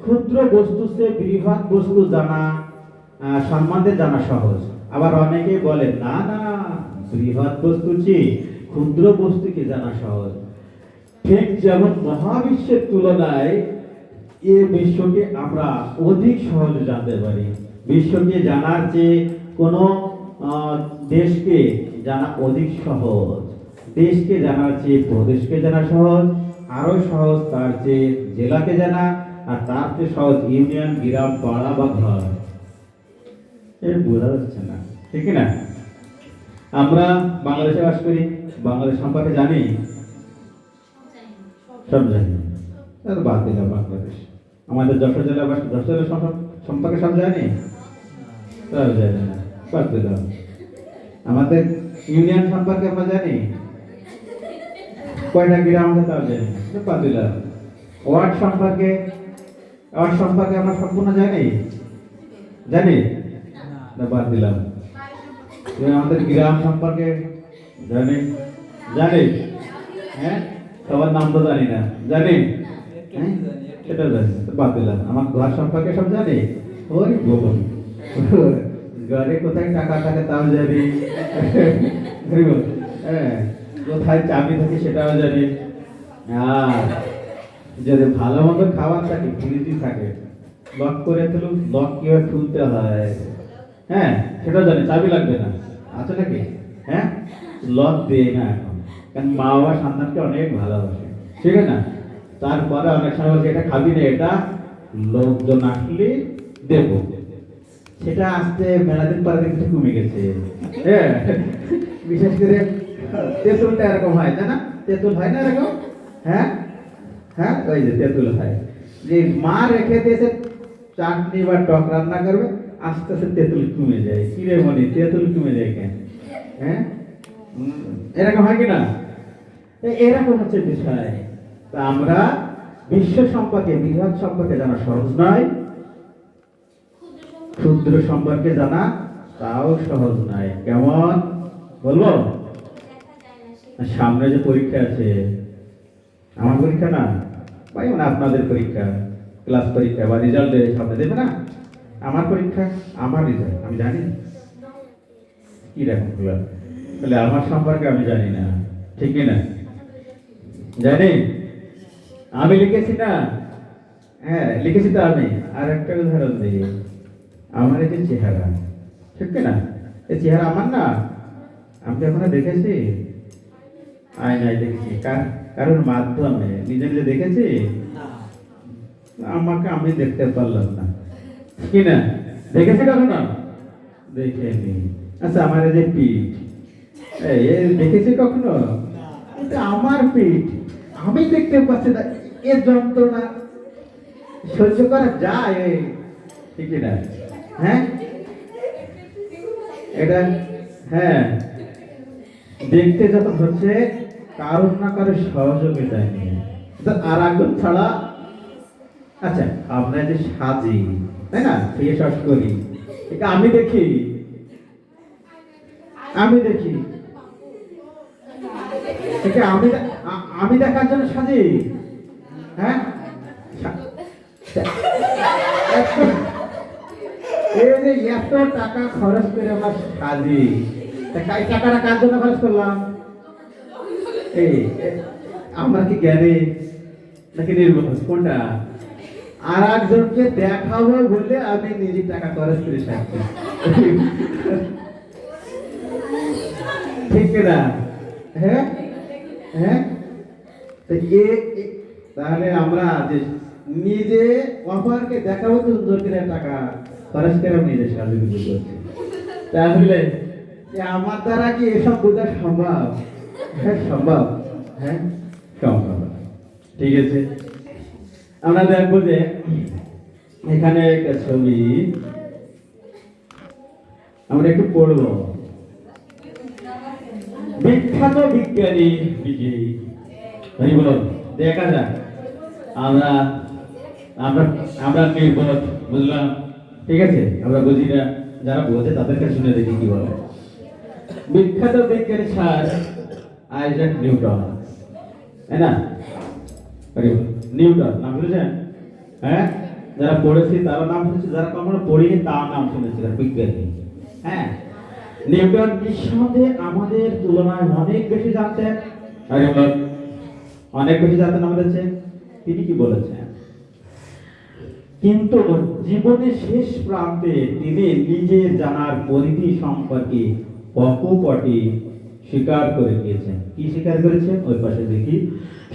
ক্ষুদ্র বস্তু চেয়ে বৃহৎ বস্তু জানা সম্বন্ধে জানা সহজ। আবার অনেকেই বলে না না, বৃহৎ বস্তু চেয়ে ক্ষুদ্র বস্তুকে জানা সহজ। ঠিক যেমন মহাবিশ্বের তুলনায় এ বিশ্বকে আমরা অধিক সহজে জানতে পারি। বিশ্বকে জানার চেয়ে কোনো দেশকে জানা অধিক সহজ। দেশকে জানার চেয়ে প্রদেশকে জানা সহজ, আরো সহজ তার চেয়ে জেলাকে জানা, আর তার চেয়ে সহজ ইউনিয়ন, গ্রাম, পাড়া বা ঘর। এর বোঝা যাচ্ছে না, ঠিক না? আমরা বাংলাদেশে বাস করি, বাংলাদেশ সম্পর্কে জানি? সব জানি। তাহলে বাদ দিলাম বাংলাদেশ। আমাদের যশোর জেলা বা যশোর জেলা সম্পর্কে সব জানি? সব জানি না, বাদ দিলাম। আমাদের ইউনিয়ন সম্পর্কে আমরা জানি? কয়টা গ্রাম আছে তাও জানি, বাদ দিলাম। ওয়ার্ড সম্পর্কে আমরা সম্পূর্ণ জানি? জানি না, বাদ দিলাম। আমাদের গ্রাম সম্পর্কে জানি? জানি। হ্যাঁ, সবার নাম তো জানি না, জানি? হ্যাঁ, সেটা জানি, বাদ দিলাম। আমার ঘর সম্পর্কে সব জানি? ওই গোপন। ঘরে কোথায় টাকা থাকে তাও জানি, হ্যাঁ, কোথায় চাবি থাকে সেটাও জানি। আর যদি ভালো মতো খাবার থাকে, ফ্রিজই থাকে, লক করে তুলো, লক কিভাবে খুলতে হয়, হ্যাঁ, সেটাও জানি। চাবি লাগবে না, আছে নাকি? হ্যাঁ, লক দিয়ে না এখন, কারণ মা বাবা সন্তানকে অনেক ভালোবাসে, ঠিক আছে না? তারপরে অনেক সময় বলছে এটা খাবি না, এটা লোকজন আসলে দেবো। সেটা আসতে মেলা দিন পরে দেখতে কমে গেছে। হ্যাঁ, বিশেষ করে তেঁতুলটা এরকম হয়, তাই না? তেঁতুল হয় না এরকম? হ্যাঁ হ্যাঁ, ওই যে তেঁতুল হয়, যে মা রেখে দিয়েছে চাটনি বা টক রান্না করবে, আস্তে আস্তে তেঁতুল কমে যায়। কি রে মনি, তেঁতুল কমে যায় কেন? হ্যাঁ, এরকম হয় কি না? এরকম হচ্ছে বিষয়। তা আমরা বিশ্ব সম্পর্কে, বৃহৎ সম্পর্কে জানা সহজ নয়, ক্ষুদ্র সম্পর্কে জানা তাও সহজ নয়। কেমন বলবো? সামনে যে পরীক্ষা আছে, আমার পরীক্ষা না ভাই, মানে আপনাদের পরীক্ষা, ক্লাস পরীক্ষা বা রেজাল্ট সামনে দেবে না? আমার পরীক্ষা, আমার রেজাল্ট আমি জানি কি রকম হলো, তাহলে আমার সম্পর্কে আমি জানি না, ঠিক না? জানি, আমি লিখেছি না? হ্যাঁ, লিখেছি তো আমি। আর একটা উদাহরণ দিই, আমার এই যে চেহারা, ঠিক না? এই চেহারা আমার না, আমি তো এখনো দেখেছি আয়নায়, দেখেছি কারোর মাধ্যমে, নিজে নিজে দেখেছি? আমাকে আমি দেখতে পারলাম না, কি না? দেখেছি কখনো? দেখেনি। আচ্ছা, আমার এই যে পিঠ, দেখেছি কখনো? এটা আমার পিঠ, আমি দেখতে পাচ্ছি না, এর যন্ত্রণা সহ্য করা যায়, ঠিক না? হ্যাঁ, এটা, হ্যাঁ, দেখতে যখন হচ্ছে কারোর না কারোর সহযোগিতায় নিয়ে, আর একজন ছাড়া। আচ্ছা, আমরা যে সাজি, তাই না, ফেস ওয়াশ করি, এটা আমি দেখি, এটা আমি দেখার জন্য সাজি। হ্যাঁ, এই যে এত টাকা খরচ করে আমরা সাজি, টাকাটা কার জন্য খরচ করলাম? আমরা কি জ্ঞানী নাকি নির্বোধ, কোনটা? আর একজনকে দেখাবো বলে আমি নিজে টাকা খরচ করে সাজি, ঠিক না? হ্যাঁ হ্যাঁ, তাহলে আমরা যে নিজে অপরকে দেখাবো তো সুন্দর করে টাকা খরচ করে নিজে সাজুগুজু করছি, তাহলে আমার দ্বারা কি এসব বোঝা সম্ভব? হ্যাঁ সম্ভব, হ্যাঁ সম্ভব। ঠিক আছে, আমরা দেখবো যে এখানে একটা ছবি আমরা একটু পড়বো। বিখ্যাত বিজ্ঞানী বিজয়ী, বলুন, দেখা যাক। আমরা আমরা আমরা নির্বোধ, বুঝলাম, ঠিক আছে? আমরা বুঝি না, যারা বোঝে তাদের কাছে শুনে দেখি কি বলে। বিখ্যাত বিজ্ঞানী স্যার আইজাক নিউটন, তাই না? নিউটন নাম শুনেছেন? হ্যাঁ, যারা পড়েছি তারা নাম শুনেছে, যারা কখনো পড়িনি তার নাম শুনেছে, বিজ্ঞানী। হ্যাঁ, নিউটন নিঃসন্দেহে আমাদের তুলনায় অনেক বেশি জানতেন। আরে বল, অনেক বেশি জানতেন আমাদের চেয়ে। তিনি কি বলেছেন? কিন্তু জীবনের শেষ প্রান্তে তিনি নিজের জানার পরিধি সম্পর্কে অকপটে স্বীকার করে দিয়েছেন। কি স্বীকার করেছেন? ওই পাশে দেখি,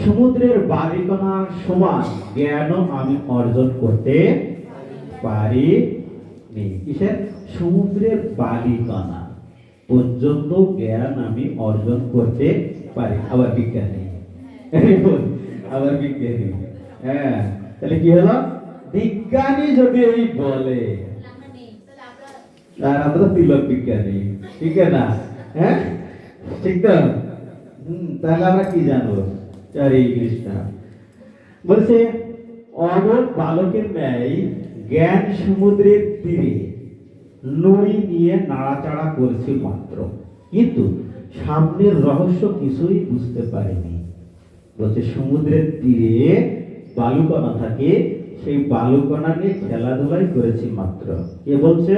সমুদ্রের বালিকণার সমান জ্ঞানও আমি অর্জন করতে পারি নি। কিসের? সমুদ্রের বালিকণা পর্যন্ত জ্ঞান আমি অর্জন করতে পারি। আবার বিজ্ঞানী, আবার বিজ্ঞানী। হ্যাঁ, তাহলে কি হলো? বিজ্ঞানী যদি এই বলে, আমরা নেই তাহলে আমরা আর আমরা তো তিলক বিজ্ঞানী, ঠিক না? হ্যাঁ, ঠিক তো? তাহলে আমরা কি জানবো? হরে কৃষ্ণ। বলছে, অবধ বালকের ন্যায় জ্ঞান সমুদ্রের তীরে নুড়ি নিয়ে নাড়াচাড়া করছে মাত্র, কিন্তু সামনের রহস্য কিছুই বুঝতে পারেনি। বলছে, সমুদ্রের তীরে বালুকণা থাকে, সেই বালুকণা নিয়ে খেলাধুলাই করেছি মাত্র। কে বলছে?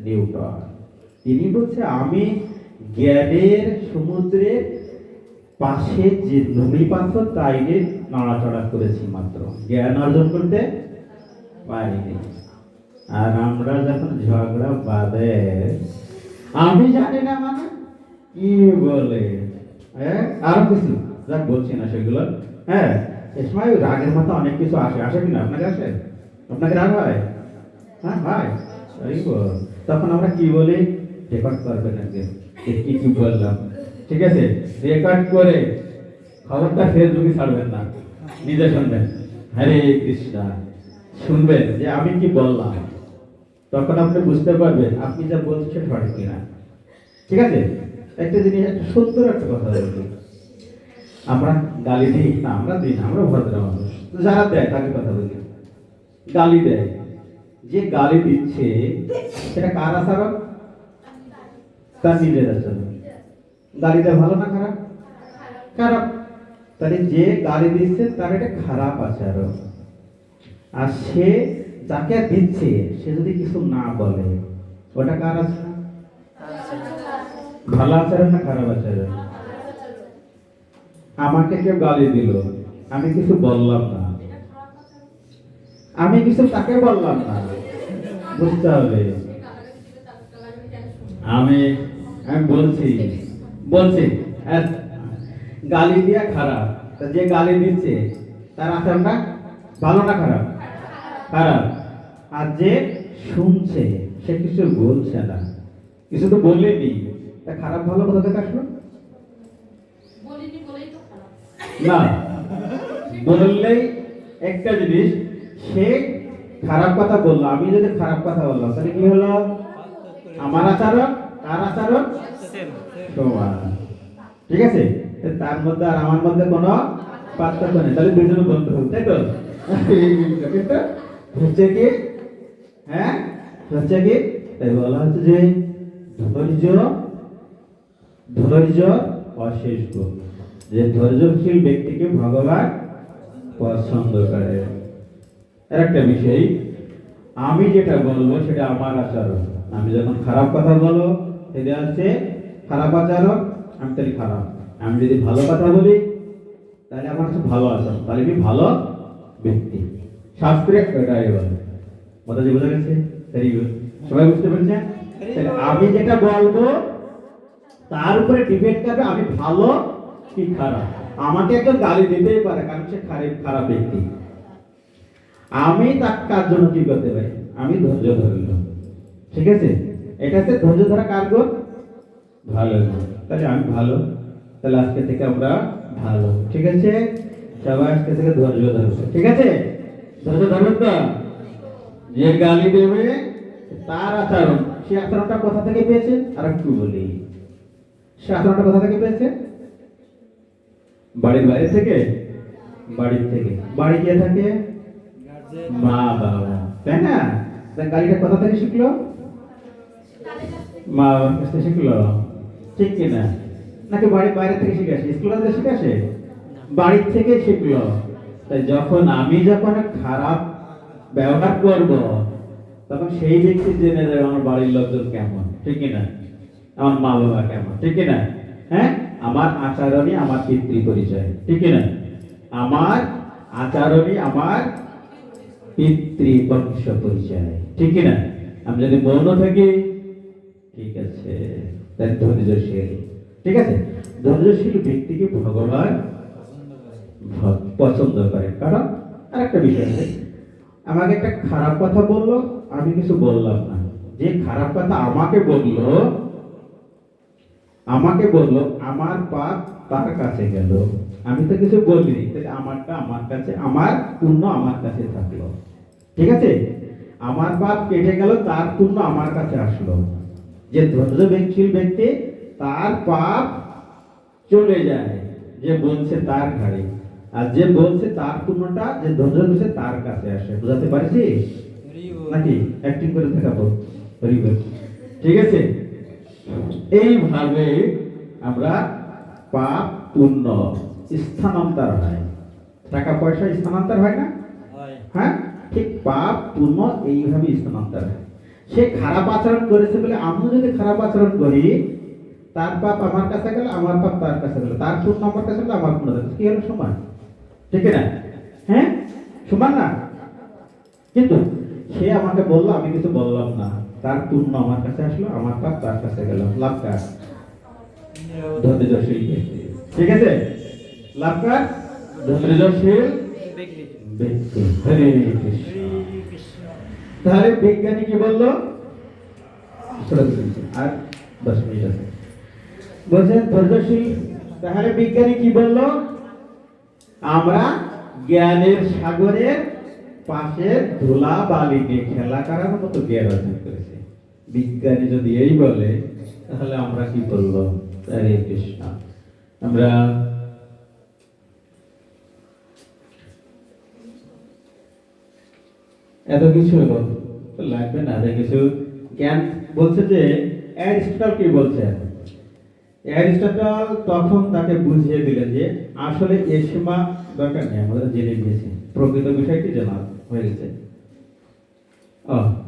নিউটন। তিনি বলছে, আমি জ্ঞানের সমুদ্রের পাশে যে নুড়ি পাথর তাই নিয়ে নাড়াচাড়া করেছি মাত্র, জ্ঞান অর্জন করতে পারিনি। আর আমরা যখন ঝগড়া বাঁধে, আমি জানি না মানে কি বলে, হ্যাঁ, আরো কিছু যা বলছি না সেগুলো। হ্যাঁ, এ সময় রাগের মাথা অনেক কিছু আসে। আসে কিনা? আপনাকে আসে? আপনাকে রাগ হয়? হ্যাঁ, হয়। এই বল। তখন আমরা কি বলি? রেকর্ড করবেন আগে, কি কি বললাম, ঠিক আছে? রেকর্ড করে খবরটা ফেসবুকে ছাড়বেন না, নিজে শুনবেন। হরে কৃষ্ণ, শুনবেন যে আমি কি বললাম। তখন আপনি বুঝতে পারবেন আপনি যা বলছেন সঠিক কিনা। ঠিক আছে? একটা জিনিস, একটা সুন্দর একটা কথা বলবো। আমরা গালি দিই না, আমরা দিই না, আমরা ভদ্র মানুষ। তো যারা দেয় তাকে কথা বলি। গালি দেয়, যে গালি দিচ্ছে সেটা কার আচরণ? তার নিজের আচরণ। গালি দেয় ভালো না খারাপ? খারাপ। তাহলে যে গালি দিচ্ছে তার এটা খারাপ আচরণ। আর সে যাকে দিচ্ছে সে যদি কিছু না বলে, ওটা কার আচরণ? ভালো আচরণ না খারাপ আচরণ? আমাকে কেউ গালি দিল, আমি কিছু বললাম না, আমি কিছু তাকে বললাম না, বুঝতে হবে। আমি আমি বলছি বলছি গালি দিয়া খারাপ। তা যে গালি দিচ্ছে তার আচরণটা ভালো না খারাপ? খারাপ। আর যে শুনছে সে কিছু বলছে না, কিছু তো বলেনি, তা খারাপ ভালো কোথা থেকে আসলো? বলিনি বলেই তো খারাপ। না, বললেই একটা জিনিস, সে খারাপ কথা বললো, আমি যদি খারাপ কথা বললাম তাহলে কি হলো? আমার আচরণ তার আচরণ সমান। ঠিক আছে? তার মধ্যে আর আমার মধ্যে কোনো পার্থক্য নেই। তাহলে দুজনে বন্ধু হবে, তাই তো? কিন্তু হচ্ছে কি, হ্যাঁ, হচ্ছে কি, তাই বলা হচ্ছে যে ধৈর্য, ধৈর্য অশেষ গুণ। যে ধৈর্যশীল ব্যক্তিকে ভগবান পছন্দ করে। একটা বিষয়, আমি যেটা বলবো সেটা আমার আচরণ। আমি যখন খারাপ কথা বলবো সেটা হচ্ছে খারাপ আচরণ, আমি তাহলে খারাপ। আমি যদি ভালো কথা বলি তাহলে আমার হচ্ছে ভালো আচরণ, তাহলে আমি ভালো ব্যক্তি। শাস্ত্রে এটাই বলে। কথাটি বোঝা গেছে? Very good. সবাই বুঝতে পেরেছেন? তাহলে আমি যেটা বলবো তার উপরে ডিপেন্ড করবে আমি ভালো কি খারাপ। আমাকে একজন গালি দিতেই পারে, কারণ সে খারাপ ব্যক্তি। আমি তার জন্য কি করতে পারি? আমি ধৈর্য ধরলাম। ঠিক আছে? এটা হচ্ছে ধৈর্য ধরা কার গুণ? ভালো গুণ। তাহলে আমি ভালো, তাহলে আজকে থেকে আমরা ভালো। ঠিক আছে? সবাই আজকে থেকে ধৈর্য ধরবে। ঠিক আছে? ধৈর্য ধরবেন তো? যে গালি দেবে তার আচরণ, সে আচরণটা কোথা থেকে পেয়েছে? আর একটু বলি, সে আচরণটা কোথা থেকে পেয়েছে? বাড়ির বাইরে থেকে? বাড়ির থেকে। বাড়ি কে থাকে? মা বাবা, তাই না? গাড়িটা কোথা থেকে শিখলো? মা বাবার কাছ থেকে শিখলো, ঠিক কিনা? নাকি বাড়ির বাইরে থেকে শিখে আসে? স্কুল থেকে শিখে আসে? বাড়ির থেকে শিখলো। তাই যখন আমি খারাপ ব্যবহার করব তখন সেই ব্যক্তি জেনে যাবে আমার বাড়ির লোকজন কেমন, ঠিক কিনা? আমার মা বাবা কেমন, ঠিক না? হ্যাঁ, আমার আচরণই আমার পিতৃ পরিচয়, ঠিক না? আমার আচরণই আমার পিতৃ বংশ পরিচয়, ঠিক না? আমি যদি মৌন থাকি, ঠিক আছে, তাই ধৈর্যশীল, ঠিক আছে? ধৈর্যশীল ব্যক্তিকে ভগবান পছন্দ করে। কারণ আরেকটা বিষয় আছে, আমাকে একটা খারাপ কথা বললো, আমি কিছু বললাম না, যে খারাপ কথা আমাকে বললো আমার পাপ তার কাছে গেল, আমি তো কিছু বলিনি, তাহলে আমারটা আমার কাছে, আমার পুণ্য আমার কাছে থাকলো, ঠিক আছে? আমার পাপ কেটে গেল, তার পুণ্য আমার কাছে আসলো। যে ধৈর্যশীল ব্যক্তি, তার পাপ চলে যায়, যে বলছে তার ঘাড়ে, আর যে বলছে তার পুণ্যটা যে ধৈর্য ধরছে তার কাছে আসে। বুঝাতে পারছি নাকি? অ্যাক্টিং করে দেখাবো, ভেরি গুড, ঠিক আছে? এইভাবে আমরা পাপ পুণ্য স্থানান্তর হয়, টাকা পয়সা স্থানান্তর হয় না? হ্যাঁ, ঠিক পাপ পুণ্য এইভাবে স্থানান্তর হয়। সে খারাপ আচরণ করেছে বলে আমি যদি খারাপ আচরণ করি, তার পাপ আমার কাছে গেল, আমার পাপ তার কাছে গেল, তার পুণ্য আমার কাছে গেল, আমার পুণ্য তার কাছে, কি হলো? সমান, ঠিক না? হ্যাঁ, সমান না? কিন্তু সে আমাকে বললো, আমি কিছু বললাম না, তার পুণ্য আমার কাছে আসলো, আমার পাপ তার কাছে গেল, লাভ কার? ধৈর্যশীল ব্যক্তি, ঠিক আছে? লাভ কার? ধৈর্যশীল ব্যক্তি। হরে কৃষ্ণ। তাহলে বিজ্ঞানী কি বললো? আর 10 মিনিট আছে, বলছেন ধৈর্যশীল। তাহলে বিজ্ঞানী কি বললো? আমরা জ্ঞানের সাগরের পাশে ধুলা বালি নিয়ে খেলা করার মতো জ্ঞান অর্জন করেছে। বিজ্ঞানী যদি এই বলে, তাহলে আমরা কি করবো? হরে কৃষ্ণ। আমরা এত কিছু লাগবে না, এত কিছু জ্ঞান। বলছে যে অ্যারিস্টটল কি বলছেন? অ্যারিস্টটল তখন তাকে বুঝিয়ে দিলেন যে আসলে এসমা দরকার নেই, আমাদের জেনে গিয়েছি, প্রকৃত বিষয়টি জানা হয়ে গেছে।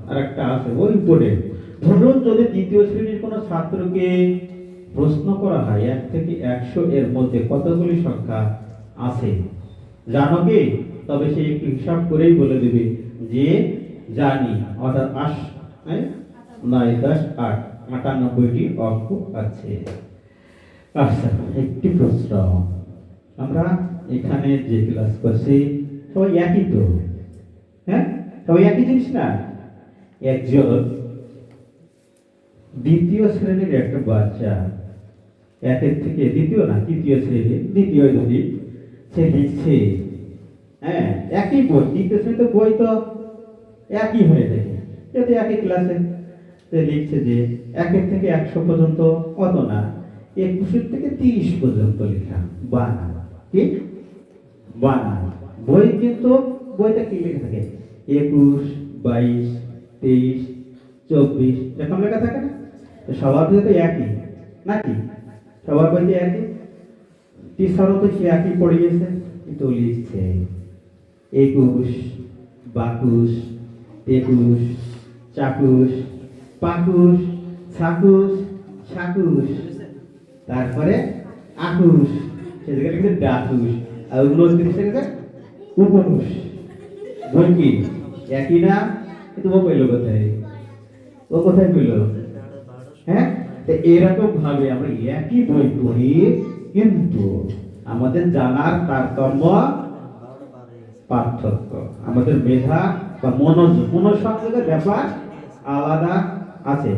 আর একটা আছে ওই উপরে, ধরুন যদি দ্বিতীয় শ্রেণীর কোনো ছাত্রকে প্রশ্ন করা হয় 1 থেকে 100 এর মধ্যে কতগুলি সংখ্যা আছে জানো কি, তবে সে একটু হিসাব করেই বলে দিবে যে জানি, অর্থাৎ 9, 10, 8, 98টি অঙ্ক আছে। আচ্ছা, একটি প্রশ্ন, আমরা এখানে যে ক্লাস করছি সবাই একই তো? হ্যাঁ, সবাই একই জিনিস না? একজন দ্বিতীয় শ্রেণীর একটা বাচ্চা, 1 থেকে দ্বিতীয় না তৃতীয় শ্রেণী, দ্বিতীয় যদি সে লিখছে, হ্যাঁ একই বই, তৃতীয় শ্রেণীতে বই তো একই হয়ে থাকে, যেহেতু একই ক্লাসে, সে লিখছে যে 1 থেকে 100 পর্যন্ত, অত না 21 থেকে 30 পর্যন্ত লেখা বানান, কি বানান। বই কিন্তু বইটা কি লেখা থাকে? 21, 22, 23, 24 এরকম লেখা থাকে না? সবার বইতে একই নাকি? সবার বইতে একই। টিচারও তো সে একই পড়ে গেছে, কিন্তু লিখছে 21, 22, 23, 24, 25, 26, 27, তারপরে 28, সে জায়গায় লিখছে ডাকুস, আর 29 লিখছে উপনুষ। বই কি একই না? কিন্তু ও কইলো কোথায়? ও কোথায় কইলো? হ্যাঁ, তো এরকম ভাবে আমরা একই বই পড়ি, কিন্তু আমাদের জানার তারতম্য, পার্থক্য, আমাদের মেধা বা মনোসংযোগের ব্যাপার আলাদা আছে।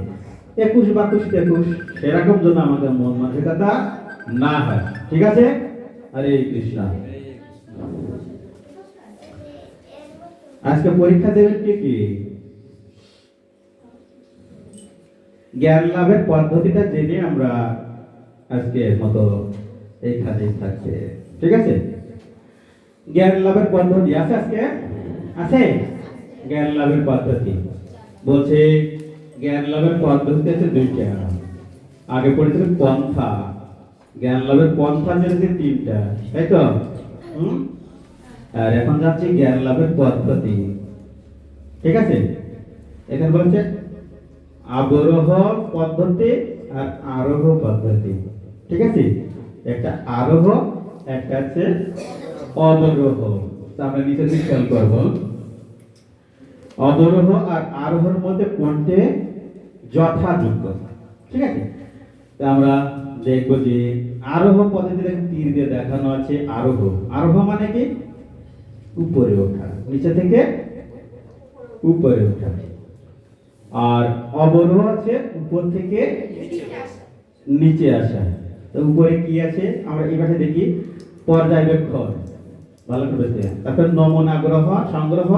21, 22, 23 সেরকম জন্য আমাদের মন মানসিকতা না হয়, ঠিক আছে? হরে কৃষ্ণ। আজকে পরীক্ষা দেবেন কি? জ্ঞান লাভের পদ্ধতিটা জেনে আমরা আজকে মতো এইখানে থাকছে, ঠিক আছে? জ্ঞান লাভের পদ্ধতি আছে আজকে, আছে জ্ঞান লাভের পদ্ধতি। বলছে জ্ঞান লাভের পদ্ধতি আছে 2টা। আগে পড়েছিল পন্থা, জ্ঞান লাভের পন্থা যেটা 3টা, তাই তো? আর এখন যাচ্ছি জ্ঞান লাভের পদ্ধতি, ঠিক আছে? এখানে বলছে আবরোহ পদ্ধতি আর আরোহ পদ্ধতি। ঠিক আছে, একটা আরোহ, একটা হচ্ছে অবরোহ। তা আমরা নিচে দিকে খেয়াল করব, অবরোহ আর আরোহর মধ্যে কোনটি যথাযোগ্য। ঠিক আছে, তা আমরা দেখবো যে আরোহ পদ্ধতিতে তীর দিয়ে দেখানো আছে আরোহ। আরোহ মানে কি? উপরে ওঠা, নিচে থেকে উপরে ওঠা। আর অবরোহ আছে উপর থেকে নিচে আসা। তো উপরে কি আছে আমরা এবারে দেখি, পর্যবেক্ষণ, ভালো করে বুঝতে হবে। তারপর নমুনা গ্রহণ সংগ্রহ,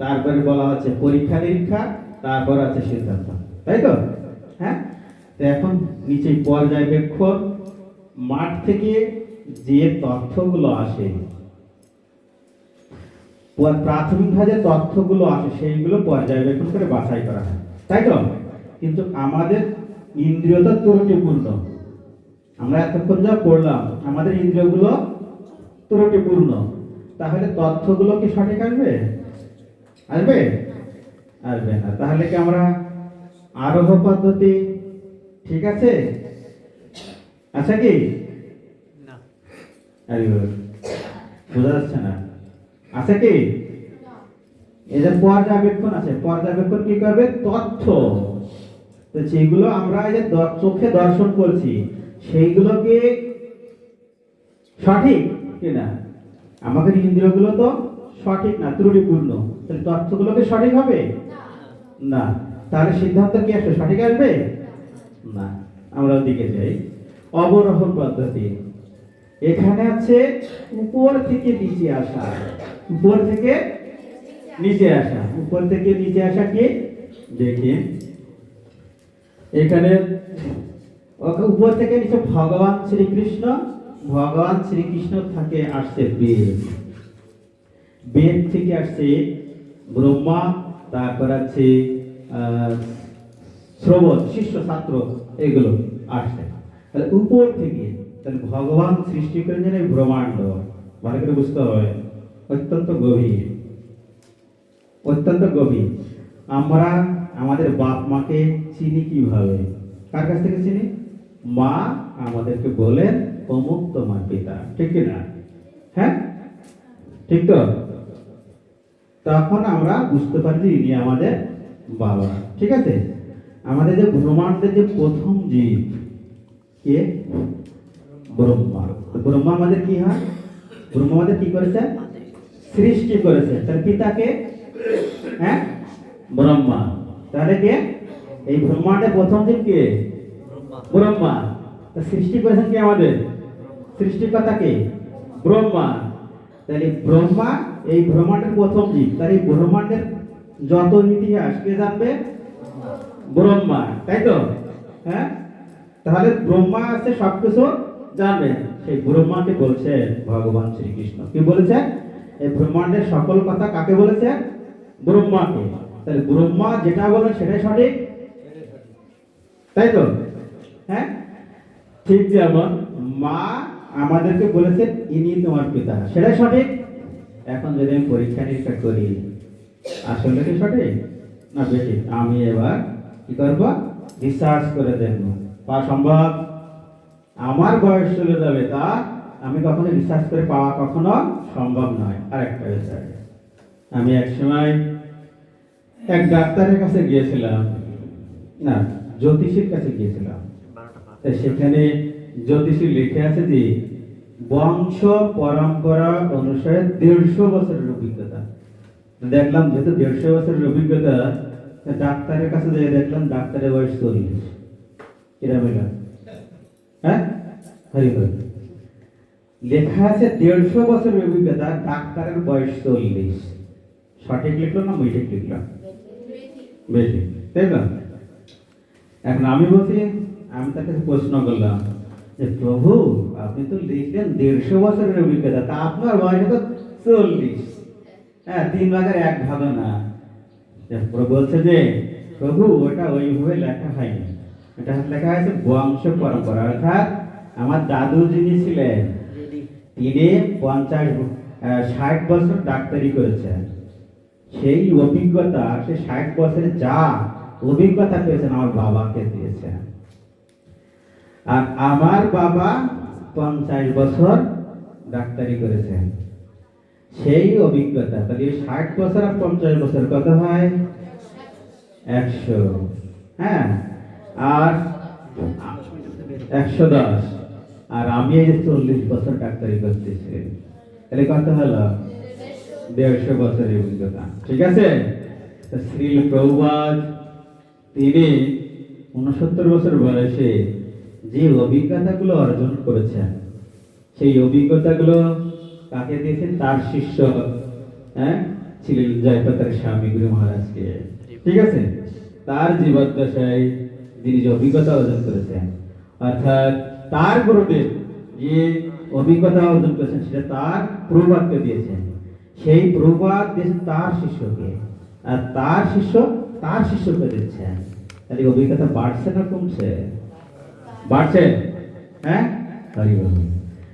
তারপরে বলা হচ্ছে পরীক্ষা নিরীক্ষা, তারপর আছে সিদ্ধান্ত। তাই তো? হ্যাঁ, তো এখন নিচে পর্যবেক্ষণ, মাঠ থেকে যে তথ্যগুলো আসে, প্রাথমিকভাবে তথ্যগুলো আসে সেইগুলো পর্যবেক্ষণ করে বাছাই করা হয়। তাই তো? কিন্তু আমাদের ইন্দ্রিয় তো ত্রুটিপূর্ণ। আমরা এতক্ষণ যা পড়লাম আমাদের ইন্দ্রিয়গুলো ত্রুটিপূর্ণ, তাহলে তথ্যগুলো কি সঠিক আসবে? আসবে? আসবে না। তাহলে কি আমরা আরোহ পদ্ধতি ঠিক আছে? আচ্ছা কি? না। আরে বোঝা যাচ্ছে না। আছে কি? এই যে পর্যবেক্ষণ আছে, পর্যবেক্ষণ কি করবে? তথ্য। তো যেগুলো আমরা এই যে চোখে দর্শন করছি সেইগুলো কি সঠিক কিনা? আমাদের ইন্দ্রিয়গুলো তো সঠিক না, ত্রুটিপূর্ণ। তাহলে তথ্যগুলো কি সঠিক হবে? না। তাহলে সিদ্ধান্ত কি আসবে? সঠিক আসবে না। আমরা ওদিকে যাই, অবরোহণ পদ্ধতি। এখানে আছে উপর থেকে নিচে আসা, উপর থেকে নিচে আসা। উপর থেকে নিচে আসা কি দেখি, এখানে উপর থেকে নিচে ভগবান শ্রীকৃষ্ণ, ভগবান শ্রীকৃষ্ণ থেকে আসছে বেদ, বেদ থেকে আসছে ব্রহ্মা, তারপর আছে শ্রবণ, শিষ্য ছাত্র, এগুলো আসছে। তাহলে উপর থেকে, তাহলে ভগবান সৃষ্টি করেছেন এই ব্রহ্মাণ্ড, ভালো করে বুঝতে হবে, অত্যন্ত গভীর, অত্যন্ত গভীর। আমরা আমাদের বাপ মাকে চিনি কিভাবে? কার কাছ থেকে চিনি? মা আমাদেরকে বলেন অমুক তোমার পিতা, ঠিক কিনা? হ্যাঁ, ঠিক তো? তখন আমরা বুঝতে পারি যে ইনি আমাদের বাবা। ঠিক আছে, আমাদের যে ব্রহ্মাণ্ডের যে প্রথম জীব কে? ব্রহ্মা। ব্রহ্মা আমাদের কি হয়? ব্রহ্মা আমাদের কি করেছে? সৃষ্টি করেছে। তার পিতাকে? হ্যাঁ, ব্রহ্মা। তাহলে কে? এই ব্রহ্মাণ্ডের প্রথম জীব কে? ব্রহ্মা। তা সৃষ্টি করেছেন কে আমাদের? সৃষ্টিকর্তা কে? ব্রহ্মা। তাহলে ব্রহ্মা এই ব্রহ্মাণ্ডের প্রথম জীব, তার এই ব্রহ্মাণ্ডের যত ইতিহাস কে জানবে? ব্রহ্মা। তাই তো? হ্যাঁ, তাহলে ব্রহ্মা আছে সবকিছু জানবে। সেই ব্রহ্মাকে বলছে ভগবান শ্রীকৃষ্ণ। কি বলেছে? এই ব্রহ্মাণ্ডের সকল কথা কাকে বলেছে? ব্রহ্মাকে। তাহলে ব্রহ্মা যেটা বলেন সেটাই সঠিক, তাই তো? হ্যাঁ, ঠিক যেমন মা আমাদেরকে বলেছেন ইনি তোমার পিতা, সেটাই সঠিক। এখন যদি আমি পরীক্ষা নিরীক্ষা করি আসলে কি সঠিক না বেশি, আমি এবার কি করব? রিসার্চ করে দেখবো। পাওয়া সম্ভব? আমার বয়স চলে যাবে, তা আমি কখনো রিসার্চ করে পাওয়া কখনো সম্ভব নয়। আর একটা বিষয়, আমি এক সময় এক ডাক্তারের কাছে গিয়েছিলাম, না জ্যোতিষীর কাছে গিয়েছিলাম। সেখানে জ্যোতিষী লিখে আছে যে বংশ পরম্পরা অনুসারে 150 বছরের অভিজ্ঞতা। দেখলাম যেহেতু 150 বছরের অভিজ্ঞতা, ডাক্তারের কাছে যেয়ে দেখলাম ডাক্তারের বয়স 40। কিরা মিলা? হ্যাঁ, হরি হরি। লেখা আছে 150 বছরের অভিজ্ঞতা, ডাক্তারের বয়স 40। সঠিক লিখলো না মিঠিক লিখলো? বেশি, তাই না? এখন আমি বলছি, আমি তার কাছে প্রশ্ন করলাম যে প্রভু আপনি তো লিখলেন 150 বছরের অভিজ্ঞতা, তা আপনার বয়স তো 40। হ্যাঁ, 3 ভাগের 1 ভাগ না। প্রভু বলছে যে প্রভু ওটা ওইভাবে লেখা হয়নি, এটা লেখা হয়েছে বংশ পরম্পরা। অর্থাৎ আমার দাদু যিনি ছিলেন তিনি 60 বছর ডাক্তারি করেছেন, সেই অভিজ্ঞতা সে 60 বছরে যা অভিজ্ঞতা পেয়েছেন আমার বাবাকে দিয়েছেন। আর আমার বাবা 50 বছর ডাক্তারি করেছেন, সেই অভিজ্ঞতা। তাহলে 60 বছর আর 50 বছর কত হয়? 100। হ্যাঁ, আর 110। আর আমি এই যে 40 বছর ডাক্তারি করতেছি, তাহলে কত হলো? 150 বছরের অভিজ্ঞতা। ঠিক আছে। তো শ্রী প্রভুপাদ তিনি 69 বছর বয়সে যে অভিজ্ঞতাগুলো অর্জন করেছেন, সেই অভিজ্ঞতাগুলো কাকে দিয়েছেন? তার শিষ্য ছিলেন জয়প্রতাপ স্বামী গুরু মহারাজকে। ঠিক আছে। তার জীবদ্দশায় তিনি যে অভিজ্ঞতা অর্জন করেছেন, অর্থাৎ তার গুরুদেব যে অভিজ্ঞতা অর্জন করেছেন সেটা তার প্রভুপাদকে দিয়েছেন, সেই প্রভুপাদ দিয়েছেন তার শিষ্যকে, আর তার শিষ্য তার শিষ্যকে দিচ্ছেন। তাহলে অভিজ্ঞতা বাড়ছে না কমছে? বাড়ছে। হ্যাঁ, হরি বল।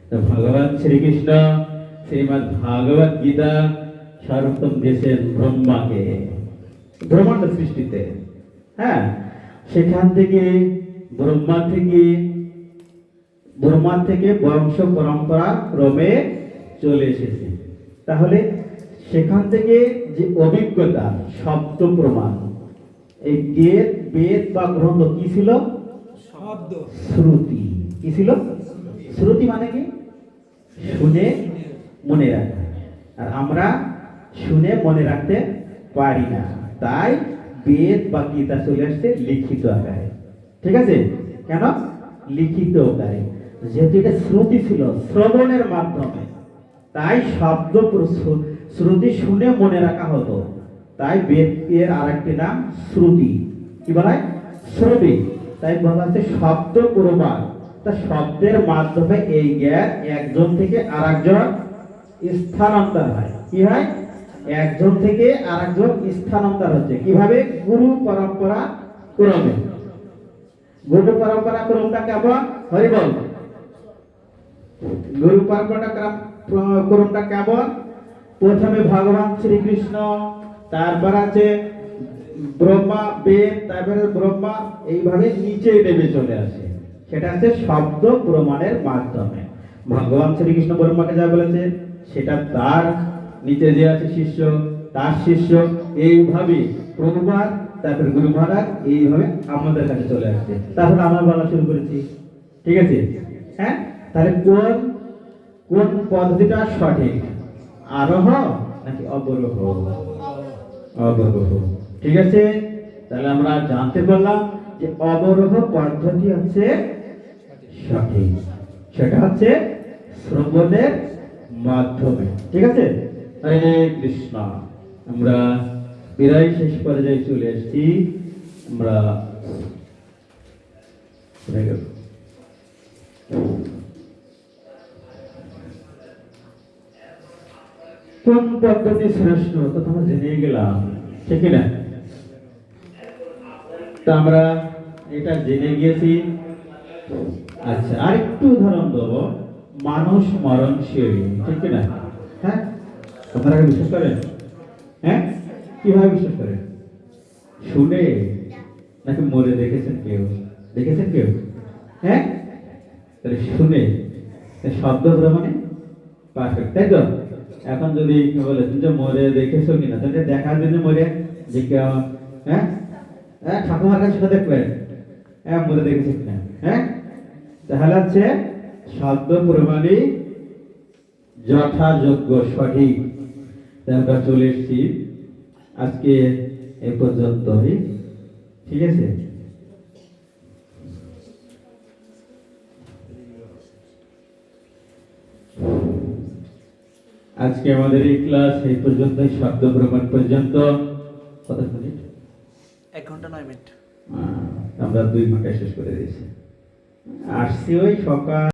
তো ভগবান শ্রীকৃষ্ণ শ্রীমদ্ ভাগবত গীতা সর্বোত্তম দিয়েছেন ব্রহ্মাকে, ব্রহ্মাণ্ড সৃষ্টিতে। হ্যাঁ, সেখান থেকে ব্রহ্মা থেকে বংশ পরম্পরা ক্রমে চলে এসেছে। তাহলে সেখান থেকে যে অভিজ্ঞতা, শব্দ প্রমাণ, এই বেদ বা গ্রন্থ কি ছিল? শব্দ। শ্রুতি। কি ছিল? শ্রুতি মানে কি? শুনে মনে রাখা। আর আমরা শুনে মনে রাখতে পারি না, তাই বেদ বা গীতা চলে আসছে লিখিত আকারে। ঠিক আছে। কেন লিখিত আকারে? যেহেতু এটা শ্রুতি ছিল, শ্রবণের মাধ্যমে, তাই শব্দ শ্রুতি শুনে মনে রাখা হতো। তাই বেদ এর আরেকটি নাম শ্রুতি। কি বলা হয়? শ্রুতি। তাই বলা হচ্ছে শব্দ প্রমাণ। তা শব্দের মাধ্যমে এই জ্ঞান একজন থেকে আরেকজন স্থানান্তর হয়। কি হয়? একজন থেকে আরেকজন স্থানান্তর হচ্ছে। কিভাবে? গুরু পরম্পরা ক্রমে। গুরু পরম্পরা ক্রমটা কেমন? হরি বল। গুরু পরম্পরা ক্রমটা কেমন? প্রথমে ভগবান শ্রীকৃষ্ণ, তারপর আছে ব্রহ্মা, বেদ, তারপরে ব্রহ্মা, এইভাবে নিচে নেমে চলে আসে। সেটা হচ্ছে শব্দ প্রমাণের মাধ্যমে। ভগবান শ্রীকৃষ্ণ ব্রহ্মাকে যা বলেছে সেটা তার নিচে যে আছে শিষ্য, তার শিষ্য, এইভাবে প্রভুপাদ, তারপরে গুরু মহারাজ, এইভাবে আমাদের কাছে চলে আসছে। তারপর আমরা বলা শুরু করেছি। ঠিক আছে। হ্যাঁ, তাহলে কোন পদ্ধতিটা সঠিক? আরোহ নাকি অবরোহ? অবরোহ। ঠিক আছে। তাহলে আমরা জানতে পারলাম যে অবরোহ পদ্ধতি হচ্ছে সঠিক, সেটা হচ্ছে শ্রবণের মাধ্যমে। ঠিক আছে। হরে কৃষ্ণ। আমরা প্রায় শেষ পর্যায়ে চলে এসেছি। আমরা কোন পদ্ধতি শ্রেষ্ঠ তো আমরা জেনে গেলাম, ঠিক না? তো আমরা এটা জেনে গিয়েছি। আচ্ছা, আরেকটু উদাহরণ দেবো। মানুষ মরণশীল, ঠিক না? হ্যাঁ, আপনারা বিশ্বাস করেন? হ্যাঁ, কিভাবে বিশ্বাস করেন? শুনে নাকি মরে দেখেছেন কেউ? দেখেছেন কেউ? হ্যাঁ, তাহলে শুনে শব্দ প্রমাণে পারফেক্ট, তাই তো? এখন যদি বলে তুমি যে মরে দেখেছো কিনা, তাহলে দেখার জন্য মরে যে কেউ, হ্যাঁ হ্যাঁ ঠাকুমার কাছে সেটা দেখবেন, হ্যাঁ মরে দেখেছে কিনা। হ্যাঁ, তাহলে হচ্ছে শব্দ প্রমাণী যথাযোগ্য সঠিক। তাই আমরা চলে এসেছি আজকে এ পর্যন্তই। ঠিক আছে। আজকে আমাদের এই ক্লাস এই পর্যন্ত, শব্দ প্রমাণ পর্যন্ত। কত মিনিট? 1 ঘন্টা 9 মিনিট। আমরা 2 ঘন্টায় শেষ করে দিয়েছি। আসছি ওই সকাল